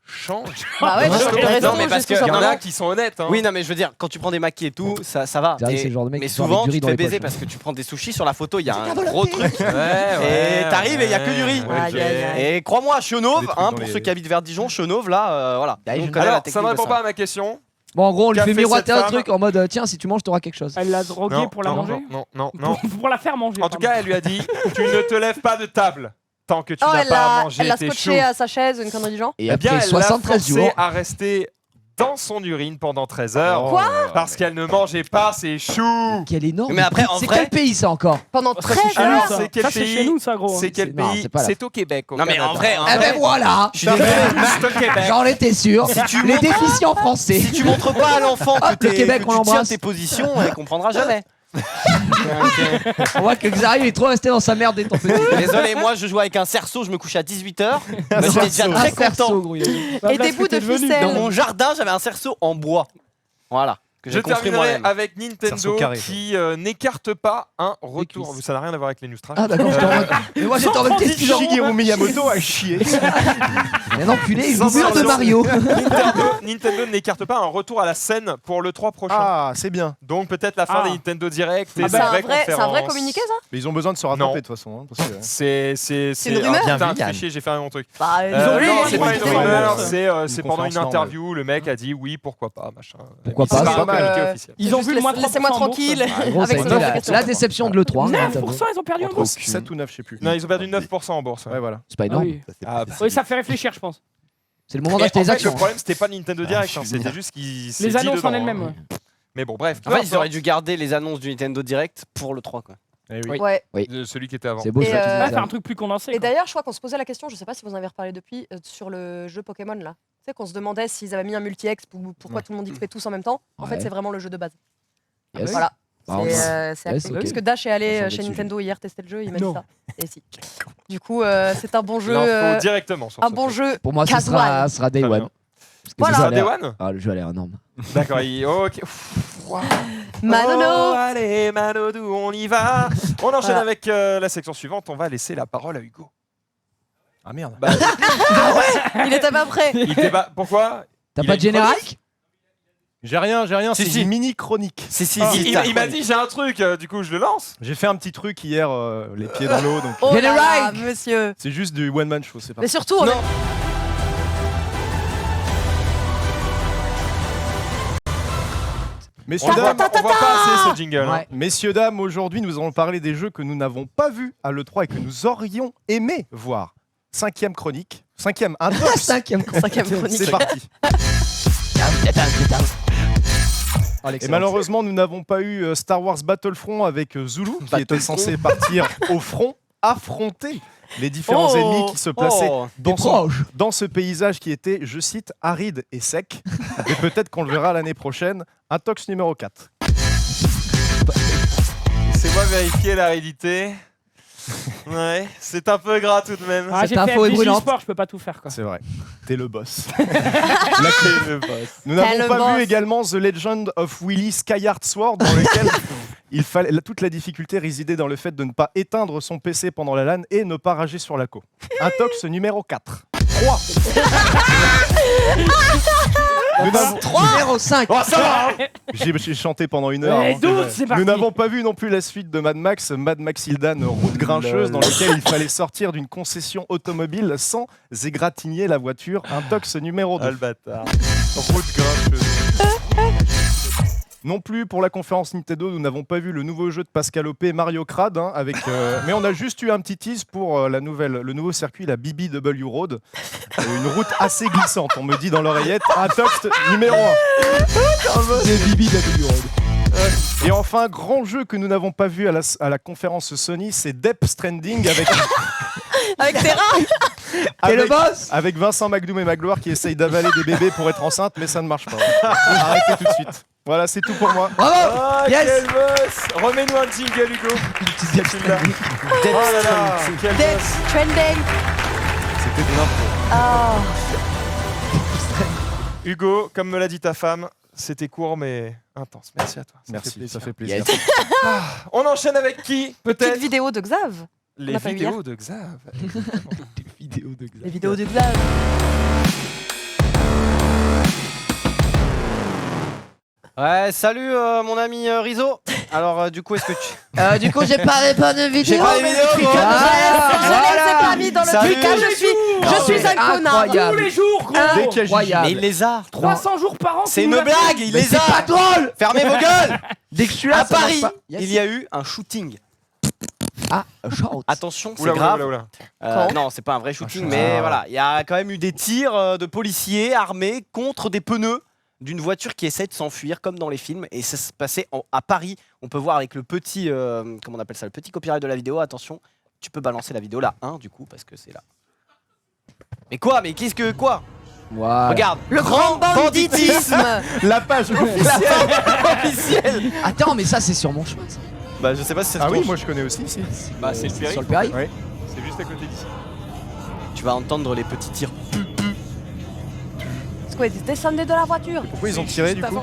change. Bah ouais, Ouais, tu ouais, changes de ouais, raison non, mais parce juste tout que- Il y en simplement. a qui sont honnêtes. Hein. Oui, non mais je veux dire quand tu prends des maquis et tout, ça va. C'est vrai, Et- c'est le genre de mec mais qui sort souvent avec du riz tu te dans fais les baiser poches. parce que tu prends des sushis sur la photo, il y a un développé. gros truc. Ouais, Et t'arrives et il y a que du riz. ouais, Aïe, aïe, aïe. Et crois-moi, Des Chenauve, trucs hein, dans pour les- ceux qui habitent vers Dijon, Chenauve là, voilà. Allez, On je- connaît la Alors, technique ça ne de répond pas à ma question. Bon, en gros, on lui Qu'a fait fait miroiter cette un femme truc en mode tiens, si tu manges, t'auras quelque chose. Elle l'a drogué Non, pour la non, manger. Non, non, non. Pour la faire manger. En tout pardon. cas, elle lui a dit tu ne te lèves pas de table tant que tu Oh, n'as elle pas l'a mangé elle l'a tes choux. scotché à sa chaise, une connerie du genre. Et Eh bien, après elle l'a 73 forcé jours. à rester dans son urine pendant 13 heures. Quoi Parce qu'elle ne mangeait pas ses choux. Quel énorme. Mais après, en c'est vrai- quel pays ça encore Pendant Ça, c'est 13 chez nous, Alors, heures. ça. c'est quel Ça, c'est pays chez nous, ça, gros. C'est quel Non, pays c'est pas la- C'est au Québec. Au Non mais en Canada. vrai, Eh ben voilà. je suis désolé. C'est au Québec. J'en étais sûr. tu Les montres- déficients français. Si tu montres pas à l'enfant que, Hop, le t'es- Québec, que on tu tiens l'embrasse. tes positions, elle comprendra jamais. On voit que Xavier est trop resté dans sa merde étant petit. Désolé, moi je joue avec un cerceau, je me couche à 18h. J'étais déjà Un très cerceau, content. gros, il a dit. Et des bouts de Dans ficelle. mon jardin, j'avais un cerceau en bois. Voilà, que Je j'ai construit terminerai moi-même. avec Cerceau Nintendo carré, qui n'écarte pas un retour. cuisses. Ça n'a rien à voir avec les Nustrash. Ah d'accord, j'étais en mode. Mais moi j'étais en mode qu'est-ce qu'ils ont. Shigeru Miyamoto a chié. Un enculé, il Sans joue de sensation. Mario. Nintendo n'écarte pas un retour à la scène pour le 3 prochain. Ah, c'est bien. Donc peut-être la fin Ah. des Nintendo Direct et Ah des bah, vraies C'est un vrai conférences. communiqué ça? Mais ils ont besoin de se Non. rattraper de toute façon. Hein, parce que... C'est une rumeur. Putain, Bien vu, Yann. triché, j'ai fait mon truc. Bah, ont Non, voulu, c'est ils pas ont une été rumeur, rumeurs. c'est pendant une conférence interview, le mec a dit oui, pourquoi pas, machin. Pourquoi C'est pas, pas c'est un pas mal. communiqué officiel. Ils ont vu le moins 3% Laissez-moi en bourse. tranquille. Ah, gros, ça a Avec été son la application. déception de l'E3. 9%, ils ont perdu en Entre bourse. 7 ou 9, je sais plus. Non, ils ont perdu 9% en bourse. ouais. Ouais, voilà. C'est pas Ah énorme. oui. Ah, Oui, ça fait réfléchir, je pense. C'est le moment Et d'acheter en les fait, actions. le problème, c'était pas Nintendo Direct, hein, je suis c'était juste qu'ils s'est Les dit annonces dedans, en hein. elles-mêmes. ouais. Mais bon, bref. En fait, ils auraient dû garder les annonces du Nintendo Direct pour le 3 quoi. Eh oui. Ouais. De celui qui était avant. C'est beau Et, ça. tu dis Ouais, ça. faire un truc plus condensé. Et quoi. d'ailleurs, je crois qu'on se posait la question, je sais pas si vous en avez reparlé depuis, sur le jeu Pokémon là. Tu sais qu'on se demandait s'ils avaient mis un multi-ex, pourquoi tout le monde y fait tous en même temps. En fait, Ouais. c'est vraiment le jeu de base. Yes. Voilà. Bah, C'est Ouais, acté. c'est ok. Parce que Dash est allé On s'en chez met dessus. Nintendo hier tester le jeu, il m'a dit Non. ça. Et si. Du coup, c'est un bon jeu. L'info directement sur Un ce bon truc. jeu. Pour moi, ce Casual. sera Day Très One. bien. Parce que Voilà. ça a Ça, Day l'air- One Ah, le jeu a l'air énorme. D'accord, ok. Manono. Oh, allez, Manodou, on y va. On enchaîne Voilà. avec la section suivante. On va laisser la parole à Hugo. Ah merde. Il était pas prêt. Il était pas- Pourquoi T'as Il pas a de une générique J'ai rien, Si, c'est si. une mini chronique. Si, Il m'a dit j'ai un truc, du coup je le lance. J'ai fait un petit truc hier, les pieds dans l'eau, donc Oh Get it là là, right. monsieur. c'est juste du one man show, c'est Mais parti. surtout, on Non. Messieurs, On voit dames, pas assez ce jingle. hein. Ouais. messieurs, dames, aujourd'hui nous allons parler des jeux que nous n'avons pas vus à l'E3 et que nous aurions aimé voir. 5e chronique, 5e intox. Cinquième chronique. C'est parti. Et malheureusement, nous n'avons pas eu Star Wars Battlefront avec Zulu, qui était censé partir au front, affronter les différents Oh. ennemis qui se plaçaient Des dans, proches. dans ce paysage qui était, je cite, aride et sec. Et peut-être qu'on le verra l'année prochaine. Intox numéro 4. Laissez-moi vérifier l'aridité. Ouais, c'est un peu gras tout de même. Ah, Cette j'ai fait info est FDJ brûlante. Sport, je peux pas tout faire quoi. C'est vrai. T'es le boss. La clé de boss. Nous T'es n'avons le pas boss. vu également The Legend of Willy Skyheart Sword, dans lequel toute la difficulté résidait dans le fait de ne pas éteindre son PC pendant la LAN et ne pas rager sur la co. Intox numéro 4. 3. Nous n'avons- Numéro 5. Oh, ça va hein. J'ai chanté pendant une heure. Ouais, hein. doute, c'est parti. Nous n'avons pas vu non plus la suite de Mad Max Hildan, route grincheuse, dans lequel il fallait sortir d'une concession automobile sans égratigner la voiture. Intox numéro 2. Ah le bâtard. Route grincheuse. Non plus pour la conférence Nintendo, nous n'avons pas vu le nouveau jeu de Pascal Opé, Mario Crad, hein, mais on a juste eu un petit tease pour le nouveau circuit, la BBW Road. Une route assez glissante, on me dit dans l'oreillette. Intox numéro 1. Des Bibi W Road. Et enfin, grand jeu que nous n'avons pas vu à la conférence Sony, c'est Death Stranding Avec Terra. Et le boss. avec Vincent McDoom et Magloire qui essayent d'avaler des bébés pour être enceinte, mais ça ne marche pas. Arrêtez tout de suite. Voilà, c'est tout pour moi. Bravo. Ah, Yes. quel boss. Remets-nous un jingle, Hugo. Celui-là. Oh là là, quel boss. Death Trending. C'était de l'impro. Ah. Hugo, comme me l'a dit ta femme, c'était court mais intense. Merci à toi. Merci, ça fait fait plaisir. On enchaîne avec qui Petite peut-être vidéo de Xav. les on a pas eu vidéos de Xav. Vidéo de Les vidéos de Xav. Ouais, salut mon ami Rizzo. Alors du coup, est-ce que tu... Du coup, j'ai pas répondu vidéo. J'ai pas les vidéos, Je quoi. ne les ai pas mis dans le Salut. truc, car je suis un connard. Incroyable. Tous les jours, gros. Dès qu'il y a Gigi. Incroyable. Mais il les a. 300 jours par an. C'est tu une nous l'as blague, fait. il Mais les c'est a. pas drôle. Fermez vos gueules. Dès que je suis là, À ça marche Paris, pas. Yes. il y a eu un shooting. Ah, shout. Attention, c'est Oula, grave. oula, oula. Quand Non, c'est pas un vrai shooting, Ah. mais voilà, il y a quand même eu des tirs de policiers armés contre des pneus d'une voiture qui essaie de s'enfuir, comme dans les films. Et ça se passait à Paris. On peut voir avec le petit, comment on appelle ça, le petit copyright de la vidéo. Attention, tu peux balancer la vidéo là 1 du coup parce que c'est là. Mais quoi? Mais qu'est-ce que quoi? Voilà. Regarde, Le grand banditisme. La page La officielle. page officielle. Attends, mais ça, c'est sur mon chemin. ça. Bah je sais pas si ça se Ah oui, trouve. moi je connais aussi. Si. Bah c'est le périph'. Sur le périph'. Ouais. C'est juste à côté d'ici. Tu vas entendre les petits tirs. C'est quoi, ils descendaient de la voiture? Pourquoi ils ont tiré du coup?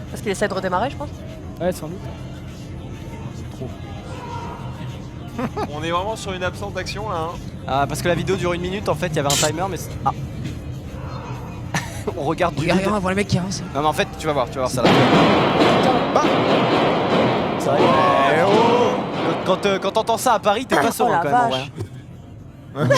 Parce qu'il essaie de redémarrer, je pense. Ouais, sans doute. On est vraiment sur une absence d'action là. Hein. Ah, parce que la vidéo dure 1 minute en fait, il y avait un timer mais ah. On regarde du Regarde, côté- on voit le mec qui avance. Non mais en fait, tu vas voir ça là. C'est vrai. Eh oh. Quand t'entends ça à Paris, t'es pas serein la quand même en vache. vrai.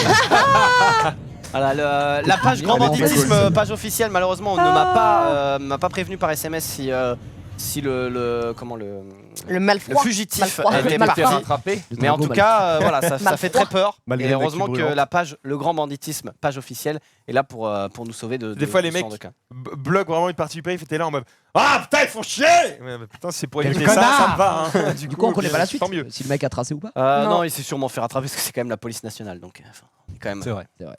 Voilà, la page grand Elle est banditisme, très cool, page officielle, malheureusement, on ne m'a pas prévenu par SMS si le Le malfroid. fugitif Malfroid. était Malfroid. parti. rattrapé. Mais en tout cas, voilà, ça Malfroid. fait très peur. Malgré Et une actu heureusement que brûlante. la page Le Grand Banditisme, page officielle, est là pour nous sauver de Des fois, de les ce mecs genre de cas. bloquent vraiment une partie du périph'. T'es là en mode ah putain, ils font chier. Mais putain, c'est pour Quel éviter ça, connard. ça me va. Hein. Du coup, on connaît pas la suite. Tant mieux. Si le mec a tracé ou pas. Non. Non, il s'est sûrement fait rattraper parce que c'est quand même la police nationale. Donc, enfin, on est quand même. C'est vrai. C'est vrai.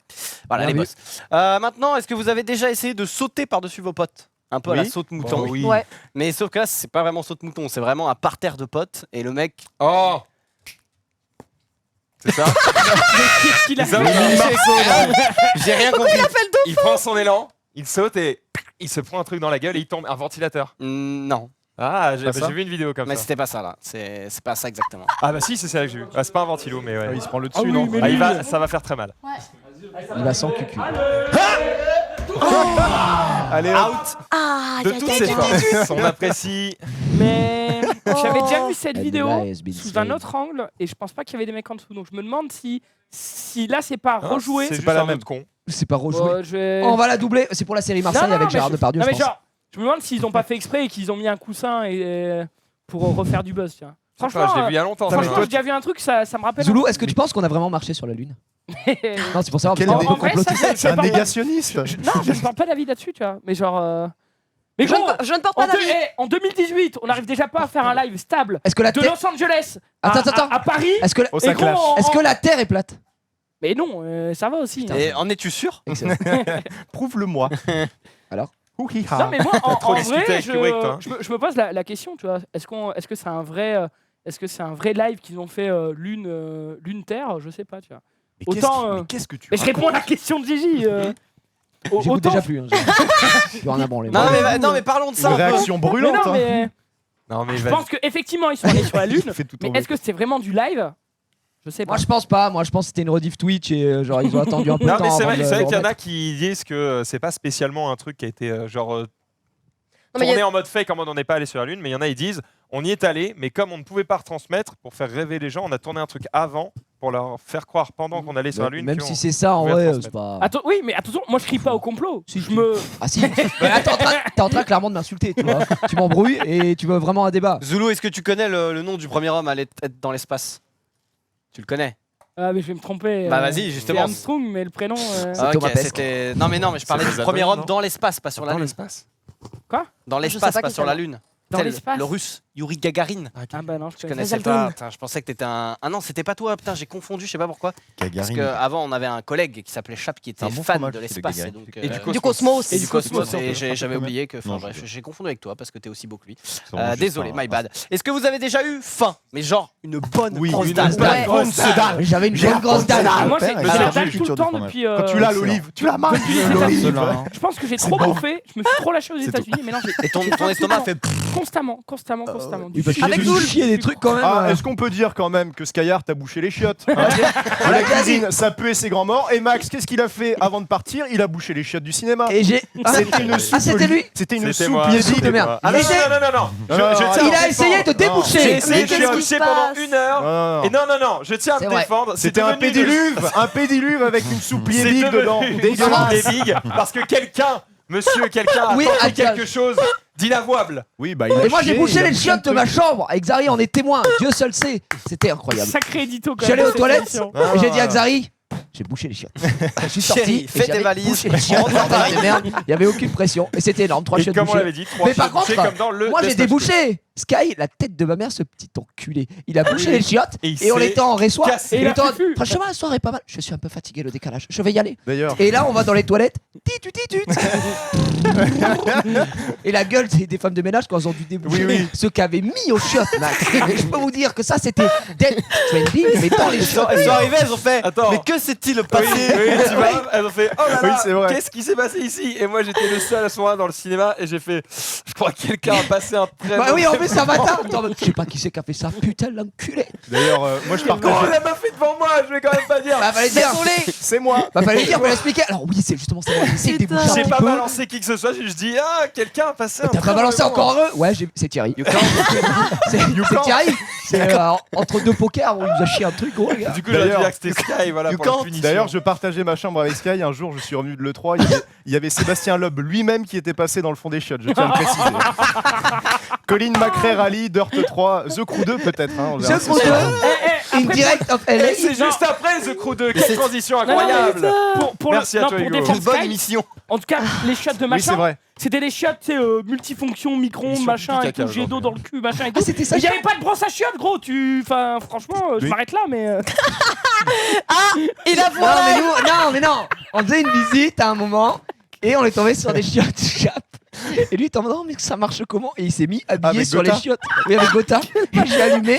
Voilà, Bien les vu. boss. Maintenant, est-ce que vous avez déjà essayé de sauter par-dessus vos potes? Un peu à la Oui. saute-mouton. Oh oui. Ouais. Mais sauf que là, c'est pas vraiment saute-mouton, c'est vraiment un parterre de potes. Et le mec. Oh. C'est ça. Qu'est-ce qu'il a Ça, fait? J'ai rien compris. Il prend son élan, il saute et il se prend un truc dans la gueule et il tombe. Un ventilateur. Non, Ah, j'ai Pas ça vu une vidéo comme mais ça. c'était pas ça là. C'est pas ça exactement. Ah bah si, c'est ça que j'ai vu. Ah, c'est pas un ventilo, mais ouais. Ah, il se prend le Ah dessus, oui, non? mais Ah, lui, ça va faire très mal. Il va sans cucu. Allez, hop. Out. Ah, De toutes ses forces, on apprécie. Mais j'avais déjà vu cette And the vidéo lie has been sous slain. un autre angle et je pense pas qu'il y avait des mecs en dessous. Donc je me demande si là c'est pas Hein, rejoué. C'est juste pas la un même. autre con. C'est pas rejoué. Je vais- On va la doubler. C'est pour la série Marseille Non, avec mais Gérard je- Depardieu, non, je mais pense. genre, je me demande s'ils ont pas fait exprès et qu'ils ont mis un coussin pour refaire du buzz. Tiens. Franchement, je l'ai Franchement, vu il y a longtemps. Putain, mais franchement toi, j'ai déjà vu un truc, ça me rappelle. Zulu, est-ce que tu penses qu'on a vraiment marché sur la Lune? Non, c'est pour savoir. Quel parce qu'on est en un peu vrai, ça, complotiste. c'est C'est un pas- négationniste. Non, je ne porte pas d'avis là-dessus, tu vois. Mais genre. Mais Je gros, ne porte pas d'avis. en 2018, on n'arrive déjà pas à faire un live stable Est-ce que la de Terre. Los Angeles Attends. à Paris. Est-ce que, Oh, Et ça gros, clash. est-ce que la Terre est plate? Mais non, ça va aussi. hein. Et en es-tu sûr? Excellent. Prouve-le-moi. Alors Ouhiha. Non, mais moi, trop en discuté vrai, avec Kubrick, toi, hein. je me pose la question, tu vois. Est-ce que c'est un vrai live qu'ils ont fait Lune Terre? Je sais pas, tu vois. Mais Autant, qu'est-ce que tu Mais je réponds à la question de Gigi. J'écoute Autant. déjà plus. Hein, j'ai plus rien à branler. Non, mais parlons de ça Une un peu. réaction Mais brûlante. non, hein. mais Non, mais je vas-y. pense qu'effectivement, ils sont allés sur la Lune. Il fait tout Mais tomber. est-ce que c'est vraiment du live? Je sais pas. Moi, je pense pas. Moi, je pense que c'était une rediff Twitch et genre ils ont attendu un peu de Non, temps. mais c'est avant vrai, de c'est vrai le qu'il y en a remettre. qui disent que c'est pas spécialement un truc qui a été Non, mais il y tourné a- en mode fake, en mode on n'est pas allé sur la Lune, mais il y en a ils disent on y est allé, mais comme on ne pouvait pas retransmettre pour faire rêver les gens, on a tourné un truc avant pour leur faire croire pendant qu'on allait sur la Lune. Même qu'on- si c'est ça, en pouvait vrai, transmettre. c'est pas. Attends, oui, mais attention, moi je crie pas au complot. Si, je tu- me. Ah si. Mais là, t'es en train clairement de m'insulter. Tu vois. Tu m'embrouilles et tu veux vraiment un débat. Zulu, est-ce que tu connais le nom du premier homme à être dans l'espace? Tu le connais? Ah, mais je vais me tromper. Bah, vas-y, justement. C'est Armstrong, mais le prénom. C'est Thomas Pesquet. c'était. Non, mais je parlais C'est du les premier Aldrin, homme non dans l'espace, pas sur la Dans Lune. l'espace. Dans je sais l'espace, pas pas qui sur c'est, la non. Lune. Dans Tel, l'espace. Le russe, Yuri Gagarin. Ah, bah non, je Je connais. connaissais Les pas. Aldrin. Putain, je pensais que t'étais un. Ah non, c'était pas toi. Putain, j'ai confondu, je sais pas pourquoi. Parce Gagarine. qu'avant, on avait un collègue qui s'appelait Chap qui était un bon fan fromage, de c'est le l'espace. Gagarin. Et, donc, Et Du cosmos. et du cosmos. un Et peu j'avais quand oublié que. Enfin Non, bref, je- j'ai confondu avec toi parce que t'es aussi beau que lui. C'est vraiment juste Désolé, un- my bad. Est-ce que vous avez déjà eu faim? Mais genre, une bonne Oui, grosse une dalle. bonne Ouais. grosse dalle. J'avais une J'ai bonne grosse dalle. Ah, moi, j'ai Père, j'ai elle a la la dalle tout le culture du temps fromage. depuis. Quand tu l'as l'olive, tu la manges. depuis les États-Unis. Excellent. Je pense que j'ai C'est trop bon. bouffé. Je me suis trop lâché aux C'est États-Unis. Mais non, j'ai Et ton estomac fait. constamment. Oui, parce que Avec j'ai Zoul. chier des trucs quand même. Ah, est-ce qu'on peut dire quand même que Skyheart a bouché les chiottes hein On La l'a déjà dit. cuisine, ça puait ses grands morts. Et Max, qu'est-ce qu'il a fait avant de partir? Il a bouché les chiottes du cinéma. Et j'ai. C'était une soupe. c'était lui. C'était une C'était soupe moi. Yédi. Soupe de merde. Ah non, Et non, j'ai- non, non, non, Non, je non, tiens non, à Il a défendre. essayé de J'ai déboucher. essayé de qu'est-ce qui chercher se pendant passe 1 heure. Non, Et non, je tiens à C'est me vrai. défendre. C'était un pédiluve avec une soupe C'est Yédi devenu dedans. une Dégueulasse. soupe Lévig parce que quelqu'un a Oui, tenté Alcage. quelque chose d'inavouable. Oui, bah il a Et moi j'ai chié, bouché il a les chié un chiottes de ma truc. chambre. Et Xari en est témoin. Dieu seul sait. C'était incroyable. Sacré édito Je quand suis allé même, aux cette toilettes émission. et j'ai dit à Xari, j'ai bouché les chiottes. Je suis sorti. Chérie, et fais tes j'avais valises, bouché les chiottes. rentre dans ta Bordel de merde. Il y avait aucune pression et c'était énorme. 3 Et chiottes comme on bouchées. l'avait dit, 3 Mais par chiottes bouchées contre, comme dans le moi j'ai Destination. débouché. Sky, la tête de ma mère, ce petit enculé. Il a bouché oui. les chiottes Et il et on s'est était en résoir. cassé. Et il a fufu. Franchement, la soirée est pas mal. Je suis un peu fatigué le décalage. Je vais y aller. D'ailleurs, Et là, on va dans les toilettes. Titut. Et la gueule des femmes de ménage quand elles ont dû déboucher. Oui, oui. Ceux qui avaient mis aux chiottes, Max. Et je peux vous dire que ça, c'était dead trending, mais dans les chiottes. Elles sont arrivées, elles ont fait. Attends. Mais que s'est-il Oui, passé? tu vois, elles ont fait oh là Oui, là, c'est vrai. qu'est-ce qui s'est passé ici? Et moi j'étais le seul à ce moment-là dans le cinéma et j'ai fait je crois que quelqu'un a passé un très Bah oui, en mauvais plus, ça matin. Attends, je sais pas qui c'est qui a fait ça. Putain, l'enculé. d'ailleurs, moi je moment. partage. Elle l'a pas fait devant moi, je vais quand même pas dire. Bah, fallait dire. C'est moi. Bah, fallait dire, fallait expliquer. Alors, oui, c'est justement ça. J'ai Putain. débouché un J'ai petit pas peu. balancé qui que ce soit, j'ai juste dit ah quelqu'un a passé un T'as très pas balancé mauvais encore moment. heureux? Ouais, c'est Thierry. You C'est Thierry. C'est entre deux pokers, on nous a chié un truc, gros, les gars. Du coup j'aurais dû D'ailleurs, dire que c'était Sky voilà You pour la can't. punition. D'ailleurs, je partageais ma chambre avec Sky. Un jour, je suis revenu de l'E3. Il y avait Sébastien Loeb lui-même qui était passé dans le fond des chiottes, je tiens à le préciser. Colin McRae Rally, Dirt 3, The Crew 2 peut-être. Hein, on verra The ce Crew soir. 2, In Direct of LA. Et c'est juste après The Crew 2, quelle transition incroyable. Pour Merci à toi, pour Hugo. défendre Quelle bonne Sky, émission. en tout cas, les chiottes de Oui, c'est machin, vrai. c'était des chiottes, tu sais, multifonction, micro-ondes, Ils sont machin, pipi et tout, caca jet d'eau dans le cul, machin et tout. Ah, c'était ça. Mais j'avais pas de brosse à chiottes, gros. Enfin, franchement, je Oui. m'arrête là, mais. Il a Non, mais nous, non. On faisait une visite à un moment et on est tombé sur des chiottes Chap. Et lui, il était en mode, oh, mais ça marche comment? Et il s'est mis habillé Avec sur Gotha. les chiottes. Oui, avec Gotha. Et j'ai allumé.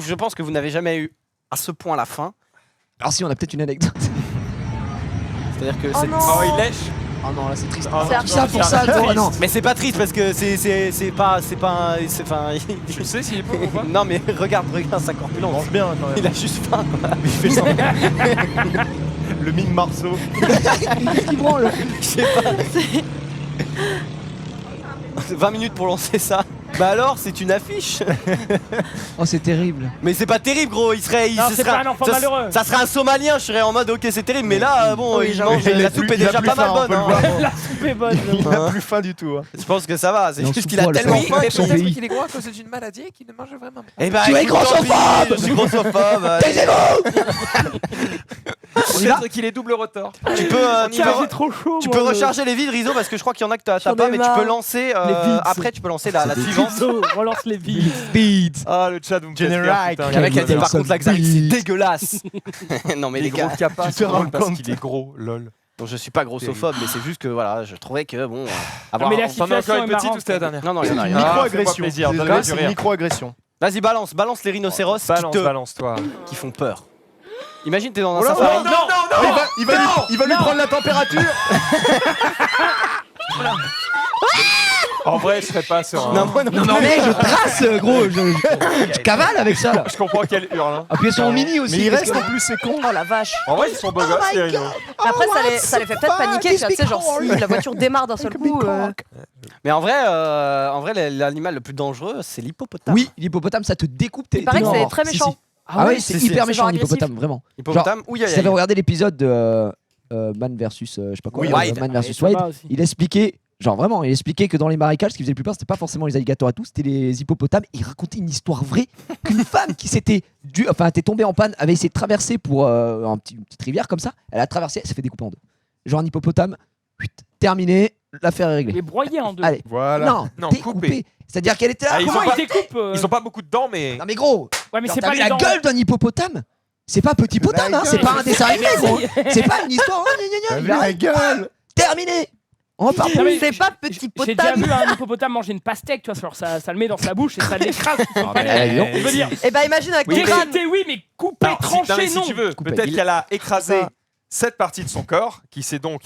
je pense que vous n'avez jamais eu à ce point la fin. Alors si, on a peut-être une anecdote. C'est-à-dire que Oh c'est. non. Oh, il lèche. Oh non, là c'est triste. Oh, C'est non, Tout ça pour ça, gros. Non. Mais c'est pas triste parce que c'est pas enfin, Tu sais s'il est pauvre ou pas? non mais regarde sa Il corpulence. mange bien quand Il même. a juste faim. Il fait ça. Le Ming Marceau. Qu'est-ce qui branle? Je sais pas. 20 minutes pour lancer ça. Bah alors, c'est une affiche. Oh, c'est terrible. Mais c'est pas terrible, gros. Non, ce c'est serait pas un enfant malheureux. Ça serait un Somalien. Je serais en mode, ok, c'est terrible. Mais là, bon, Oui, il j'avoue. mange. Il a La plus- soupe est il a déjà plus pas mal faim, on bonne. peut le hein. voir. La soupe est bonne. Il a plus faim du tout. Hein. Je pense que ça va. C'est Non, juste qu'il a sous-poil, tellement ça. faim. Mais Son peut-être pays. qu'il est gros à cause d'une maladie et qu'il ne mange vraiment pas. Eh bah, Tu es écoute, tant pis, grossophobe. Je suis grossophobe. Peut-être qu'il est double rotor. Tu peux, tu Tiens, peux, j'ai trop chaud. tu moi, peux recharger les vides, Rizzo, parce que je crois qu'il y en a que t'as J'en ai pas, mais tu marre. peux lancer. vides. Après, tu peux lancer la suivante. Relance les billes. Beats. Ah, le chat, vous me faites General, rire, putain. Le mec a dit Quel par contre la Xarik, c'est beat. dégueulasse. Non mais Les les gros gars, capas, tu c'est te drôle rends parce compte. qu'il est gros, lol. bon, je suis pas grossophobe, mais c'est juste que voilà, je trouvais que bon, avoir. mais la T'en as situation encore est une petite marrante. ou c'était la dernière? Non non, il y en a rien. Ah, Micro-agression. fais-moi plaisir, Désolé, donne-moi du c'est une rire. micro-agression. Vas-y, balance les rhinocéros Balance-toi. qui font peur. Imagine t'es dans un Oh là, safari. non, non, Il va lui prendre la température. En vrai, je serais pas sur un... Non, moi non. Non mais je trace, gros. Je cavale avec ça. Là. Je comprends qu'elle hurle. Hein. Appuyez sur mon mini aussi. Mais il parce reste que- en plus, c'est con. Oh la vache. En vrai, ils sont beaux gosses, les rhinos. Mais après, ça les fait peut-être paniquer. Tu sais, genre si la voiture démarre d'un seul coup. Mais en vrai, l'animal le plus dangereux, c'est l'hippopotame. Oui, l'hippopotame, ça te découpe tes. Il paraît que tes c'est membres. très Si, méchant. si. Ah ouais, c'est si, hyper c'est méchant genre l'hippopotame, vraiment. Hippopotame ou Si t'avais yaya. regardé l'épisode de Man versus je sais pas quoi, Oui, Wade. Man versus Ça Wade, va aussi. il expliquait, genre vraiment, il expliquait que dans les marécages, ce qui faisait le plus peur, c'était pas forcément les alligators et tout, c'était les hippopotames. Et il racontait une histoire vraie qu'une femme qui était tombée en panne, avait essayé de traverser pour une petite rivière comme ça. Elle a traversé, elle s'est fait découper en deux. Genre un hippopotame, terminé, l'affaire est Il réglée. est broyé en deux. Allez, Voilà. non, Non, découpé. coupé. C'est-à-dire qu'elle était là. Ah, ils Comment ont il pas- découpe Ils ont pas beaucoup de dents, mais... Non mais gros, Ouais, mais genre, c'est t'as pas vu les la dents. gueule d'un hippopotame. C'est pas petit potam, hein, c'est pas un dessin animé, gros. C'est pas une histoire. Oh, gna, gna, gna, il La arrête. gueule. Terminé. On repart. Non, mais C'est pas petit J'ai déjà potable. vu un hippopotame manger une pastèque, tu vois, genre ça le met dans sa bouche et ça l'écrase. Ah, mais- Je veux dire, Et bah imagine avec Oui, ton crâne. découper, oui, mais couper, Alors, non, mais trancher, si non. tu veux, Coupé. peut-être qu'elle a écrasé Ça. cette partie de son corps, qui s'est donc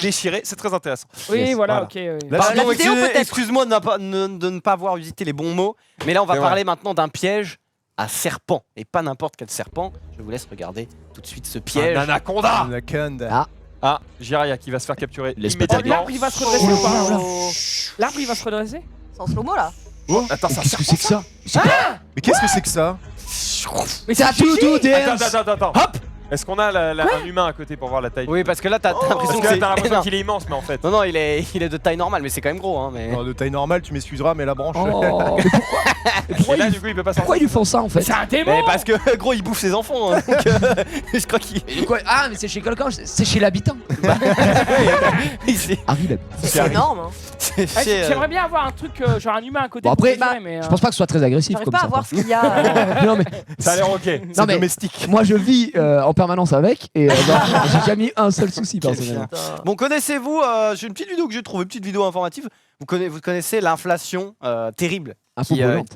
déchirée. C'est très intéressant. Oui, Yes, voilà, voilà. ok. oui. Là, Pardon, la vidéo, peut-être. excuse-moi de ne pas avoir usité les bons mots, mais là on va C'est parler maintenant d'un piège à serpent, et pas n'importe quel serpent. Je vous laisse regarder tout de suite ce piège. Un anaconda. Anaconda. Ah, Jiraya qui va se faire capturer Laisse Oh, immédiatement. l'arbre, il va se redresser ou pas L'arbre, il va se redresser C'est en slow-mo là. Attends, ça Qu'est-ce que c'est que ça Mais qu'est-ce que c'est que ça? Mais C'est à tout, tout, Attends. Hop. Est-ce qu'on a un humain à côté pour voir la taille? Oui, parce que là t'as Parce l'impression que que là, c'est. t'as l'impression Non. qu'il est immense, mais en fait. Non, il est de taille normale, mais c'est quand même gros. Hein, mais... Non, de taille normale, tu m'excuseras, mais la branche. Oh, mais pourquoi Et là, du coup, il peut pas pourquoi ils lui font ça en fait c'est un démon. Mais parce que gros, il bouffe ses enfants. Hein, donc, je crois qu'il. Quoi Ah, mais c'est chez quelqu'un, c'est chez l'habitant. c'est Harry l'habitant. C'est énorme. Hein. Ah, chez, J'aimerais bien avoir un truc, genre un humain à côté. Bon, pour après, mesurer, mais, Je pense pas que ce soit très agressif J'arrive comme pas ça. à voir ce qu'il y a. Non mais Ça a l'air ok. C'est non, mais- domestique. moi je vis en permanence avec et j'ai jamais eu un seul souci personnellement. Bon, connaissez-vous, j'ai une petite vidéo que j'ai trouvée, une petite vidéo informative. Vous connaissez l'inflation terrible Un peu brûlante.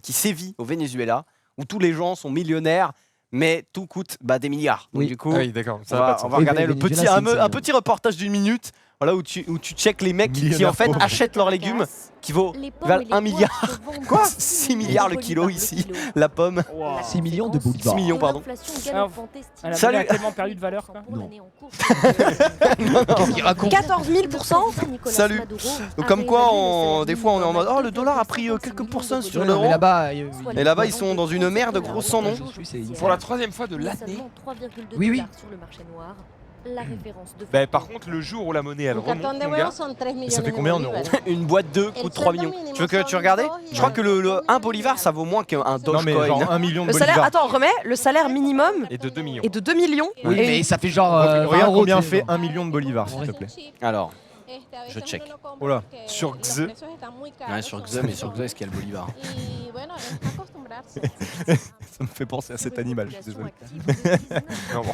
qui sévit au Venezuela, où tous les gens sont millionnaires, mais tout coûte des milliards. Donc, Oui. du coup, Ah oui, d'accord. on Ça va pas va, de sens. on va Oui, regarder le Venezuela, petit, c'est une série, un petit reportage d'une minute, voilà, où tu checkes les mecs qui en Millionnaire fait pauvre. achètent leurs légumes, qui vaut valent 1 milliard. Quoi 6 milliards le kilo ici, la pomme. Wow. 6 millions de bolivars. 6 millions, pardon. Elle a Salut. tellement perdu de valeur. Quoi. Non. Qu'est-ce qu'il raconte 14 000%. Salut. Donc comme quoi, des fois on est en mode oh le dollar a pris quelques pourcents sur Ouais, l'euro. mais là-bas, Et là-bas ils sont dans une merde gros sans nom. Pour la troisième fois de l'année. Oui, oui. Ben, par contre, le jour où la monnaie elle remonte, mon gars, Ça fait combien en euros? Une boîte d'œufs coûte 3 millions. Tu veux que tu regardes? Je crois que le 1 bolivar ça vaut moins qu'un Non, mais Dogecoin. genre 1 million de Le salaire, bolivars. attends, remets, le salaire minimum et de 2 millions. est de 2 millions. Oui, et mais ça fait genre. Donc, 20 regarde euros, combien tu sais, fait genre. 1 million de bolivars, s'il te plaît. Alors, je check. Oh là. Sur Xe. Ouais, sur Xe, mais sur Xe, est-ce qu'il y a le bolivar? Ça me fait penser à cet animal, je suis désolé. Non, bon.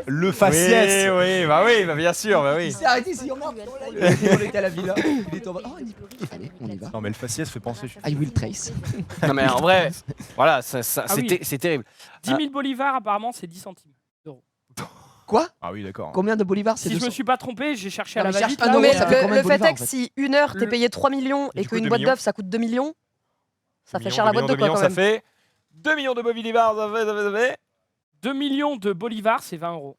Le faciès. Oui, bah bien sûr, bah oui. Il s'est arrêté, il s'est dit, oh merde, on était à la villa. Il était en mode, oh, allez, on y va. Non mais le faciès fait penser. I will trace. Non mais en vrai, voilà, Ah oui. c'est terrible. 10 000 bolivars, apparemment, c'est 10 centimes. Quoi? Ah oui d'accord. Combien de bolivars? C'est Si je 200. me suis pas trompé, j'ai cherché à Non, la mais cherche va-vite. un là, euro, mais ça fait combien de le fait bolivars, est en que fait si une heure t'es payé 3 millions Et et du coup, qu'une 2 boîte millions. d'œufs ça coûte 2 millions, ça fait 2 cher la boîte de quoi millions, quand ça même. fait 2 millions de bolivars, ça fait. 2 millions de bolivars, c'est 20 euros.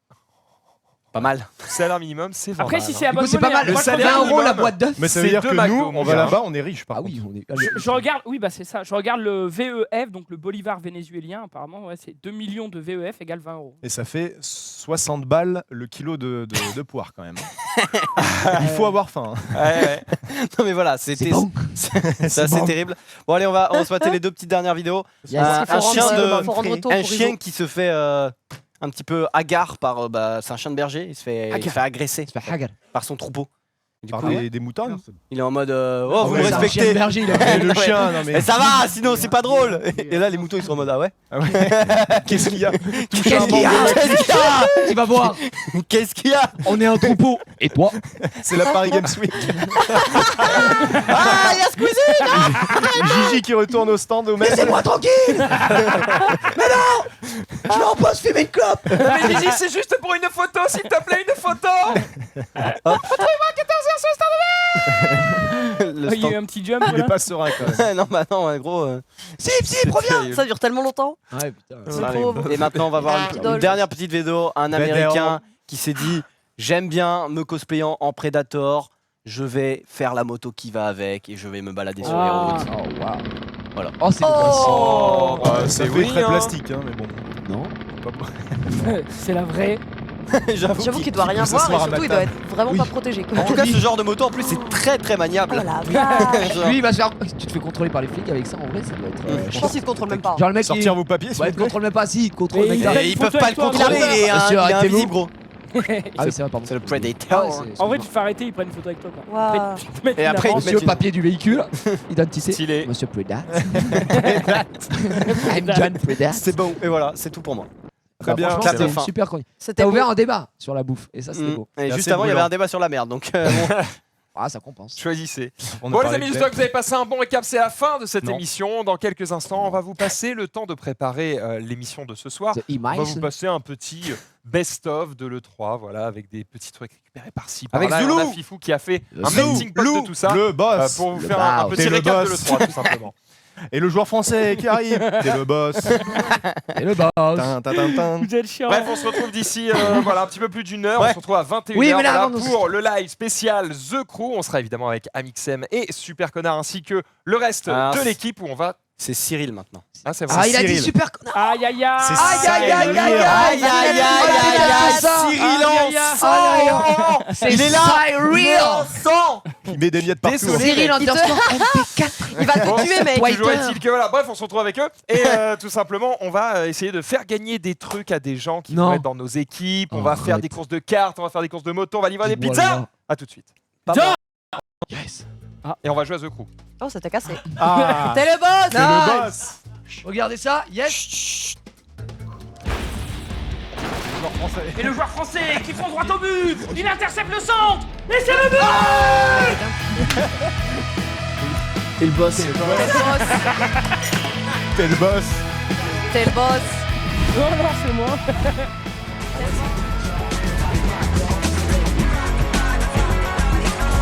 Pas mal. Salaire minimum, c'est 20 Après, si c'est à Du bonne coup, c'est pas monnaie, mal. hein. Le Moi, je salaire 20 regarde- euros la minimum. boîte d'œufs. Mais ça veut C'est dire deux que McDo, nous, mon on va gars. là-bas, on est riche par Ah contre. oui, on est. Je regarde, oui, bah c'est ça. Je regarde le VEF, donc le bolivar vénézuélien, apparemment, ouais, c'est 2 millions de VEF égale 20 euros. Et ça fait 60 balles le kilo de poire quand même. Il faut avoir faim. hein. Ouais. Non mais voilà, C'est c'était bon. c'est assez bon. terrible. Bon allez, on va se mater les deux petites dernières vidéos. Yes. Un Faut chien rendre- de faut rendre auto un pour chien Iso. qui se fait un petit peu hagard par c'est un chien de berger, il se fait agresser C'est pas Hagar. par son troupeau. Du Par coup, des moutonnes. il est en mode oh vous ouais, me c'est un respectez. berger, il a. Et le Ouais. chien, non mais. Mais ça va, sinon c'est pas drôle. Et là les moutons ils sont en mode ah ouais. Ah ouais. Qu'est-ce qu'il y a Qu'est-ce qu'il y a? Qu'est-ce qu'il y a? Tu vas voir. Qu'est-ce qu'il y a? On est un troupeau. Et toi? C'est la Paris Games Week. Ah il y a Squeezie. Gigi qui retourne au stand au Metz. Laissez-moi tranquille. Mais non. Je vais en poste fumer une clope. Mais Gigi, c'est juste pour une photo, s'il te plaît, une photo. Le Ah, il y a eu stand. un petit jump Il est là. pas serein quand même. Non bah non en gros. Sip, reviens. Ça dure tellement longtemps. Ouais, putain. C'est Allez. trop. Et maintenant on va voir Ah, une idole. dernière petite vidéo, un Vedero. américain qui s'est dit j'aime bien me cosplayant en Predator, je vais faire la moto qui va avec et je vais me balader sur les Ah. routes. Oh waouh. Voilà. Oh c'est Oh. bah, Ça c'est fait oui, très hein. plastique, hein, mais bon. Non. C'est la vraie. J'avoue J'avoue qu'il- qu'il doit rien peut voir et s'asseoir à surtout ma il doit table. être vraiment Oui. pas protégé. quoi. En tout cas, ce genre de moto en plus c'est très très maniable. Oh la vache. Genre, Lui il va se faire. Tu te fais contrôler par les flics avec ça en vrai, ça doit être. Je pense qu'il te contrôle même pas. Genre le mec Sortir il. vos papiers, s'il Ouais, vous il te plaît. contrôle même pas, si, il te contrôle Et mec il là. fait et une ils peuvent photo pas avec le toi, contrôler, regarde. il est Monsieur, il est arrêtez-vous. invisible gros. Ah oui, c'est vrai, pardon. C'est le Predator. Ouais, c'est- En vrai, tu te fais arrêter, ils prennent une photo avec toi. Quoi. Waouh. Après, ils te mettent Et une après, amende. Monsieur papier du véhicule, identité. Stylé. Monsieur Predat. I'm John Predat. C'est bon. Et voilà, c'est tout pour moi. Très bien. Franchement, Clap c'était de une fin. super chronique. C'était T'as ouvert beau. un débat sur la bouffe et ça c'était beau. Et C'est juste assez avant, il y avait brûlant. un débat sur la merde. Donc bon. Ah, ça compense. Choisissez. On a Bon les parlé amis, de j'espère que vous avez passé un bon récap, c'est la fin de cette Non. émission. Dans quelques instants, on va vous passer le temps de préparer l'émission de ce soir. The On va vous E-Mice. passer un petit best-of de l'E3, voilà, avec des petits trucs récupérés par-ci, par Avec là. Et Zoulou. On a Fifou qui a fait un Zoulou, melting pot de tout ça le boss. pour vous Le faire un boss. petit T'es le récap de boss. l'E3, tout simplement. Et le joueur français qui arrive. T'es le boss. Et le boss. Tin, tin, tin, tin. Vous êtes chiant. Bref, on se retrouve d'ici voilà, un petit peu plus d'une heure. Ouais. On se retrouve à 21h Oui, mais là, voilà, avant, nous- pour le live spécial The Crew. On sera évidemment avec Amixem et Super Connard ainsi que le reste Ah, de c'est- l'équipe où on va. C'est Cyril maintenant. Ah, c'est vrai. Ah, il a dit Cyril. super connard. Aïe aïe aïe. C'est Aïe, aïe, aïe, aïe, aïe, Aïe aïe aïe aïe aïe Cyril Aïe, aïe, en aïe. sang. C'est Il est là. Cyril. En sang. Il met des miettes partout. Désolé. Cyril Il te- underscore MP4. Il va te tuer, mec. White. Toujours est-il que voilà, bref, on se retrouve avec eux et tout simplement, on va essayer de faire gagner des trucs à des gens qui Non. vont être dans nos équipes. On va Arrête. faire des courses de cartes, on va faire des courses de moto, on va livrer des pizzas. Voilà. À tout de suite. Yes. Et on va jouer à The Crew. Oh, ça t'a cassé. Ah, T'es le boss. c'est le boss. Regardez ça. Yes. Joueur français. Et le joueur français qui fonce droit au but. Il intercepte le centre. Et c'est le but. Et le boss. T'es le boss. T'es le boss. T'es le boss. Non, non, c'est moi.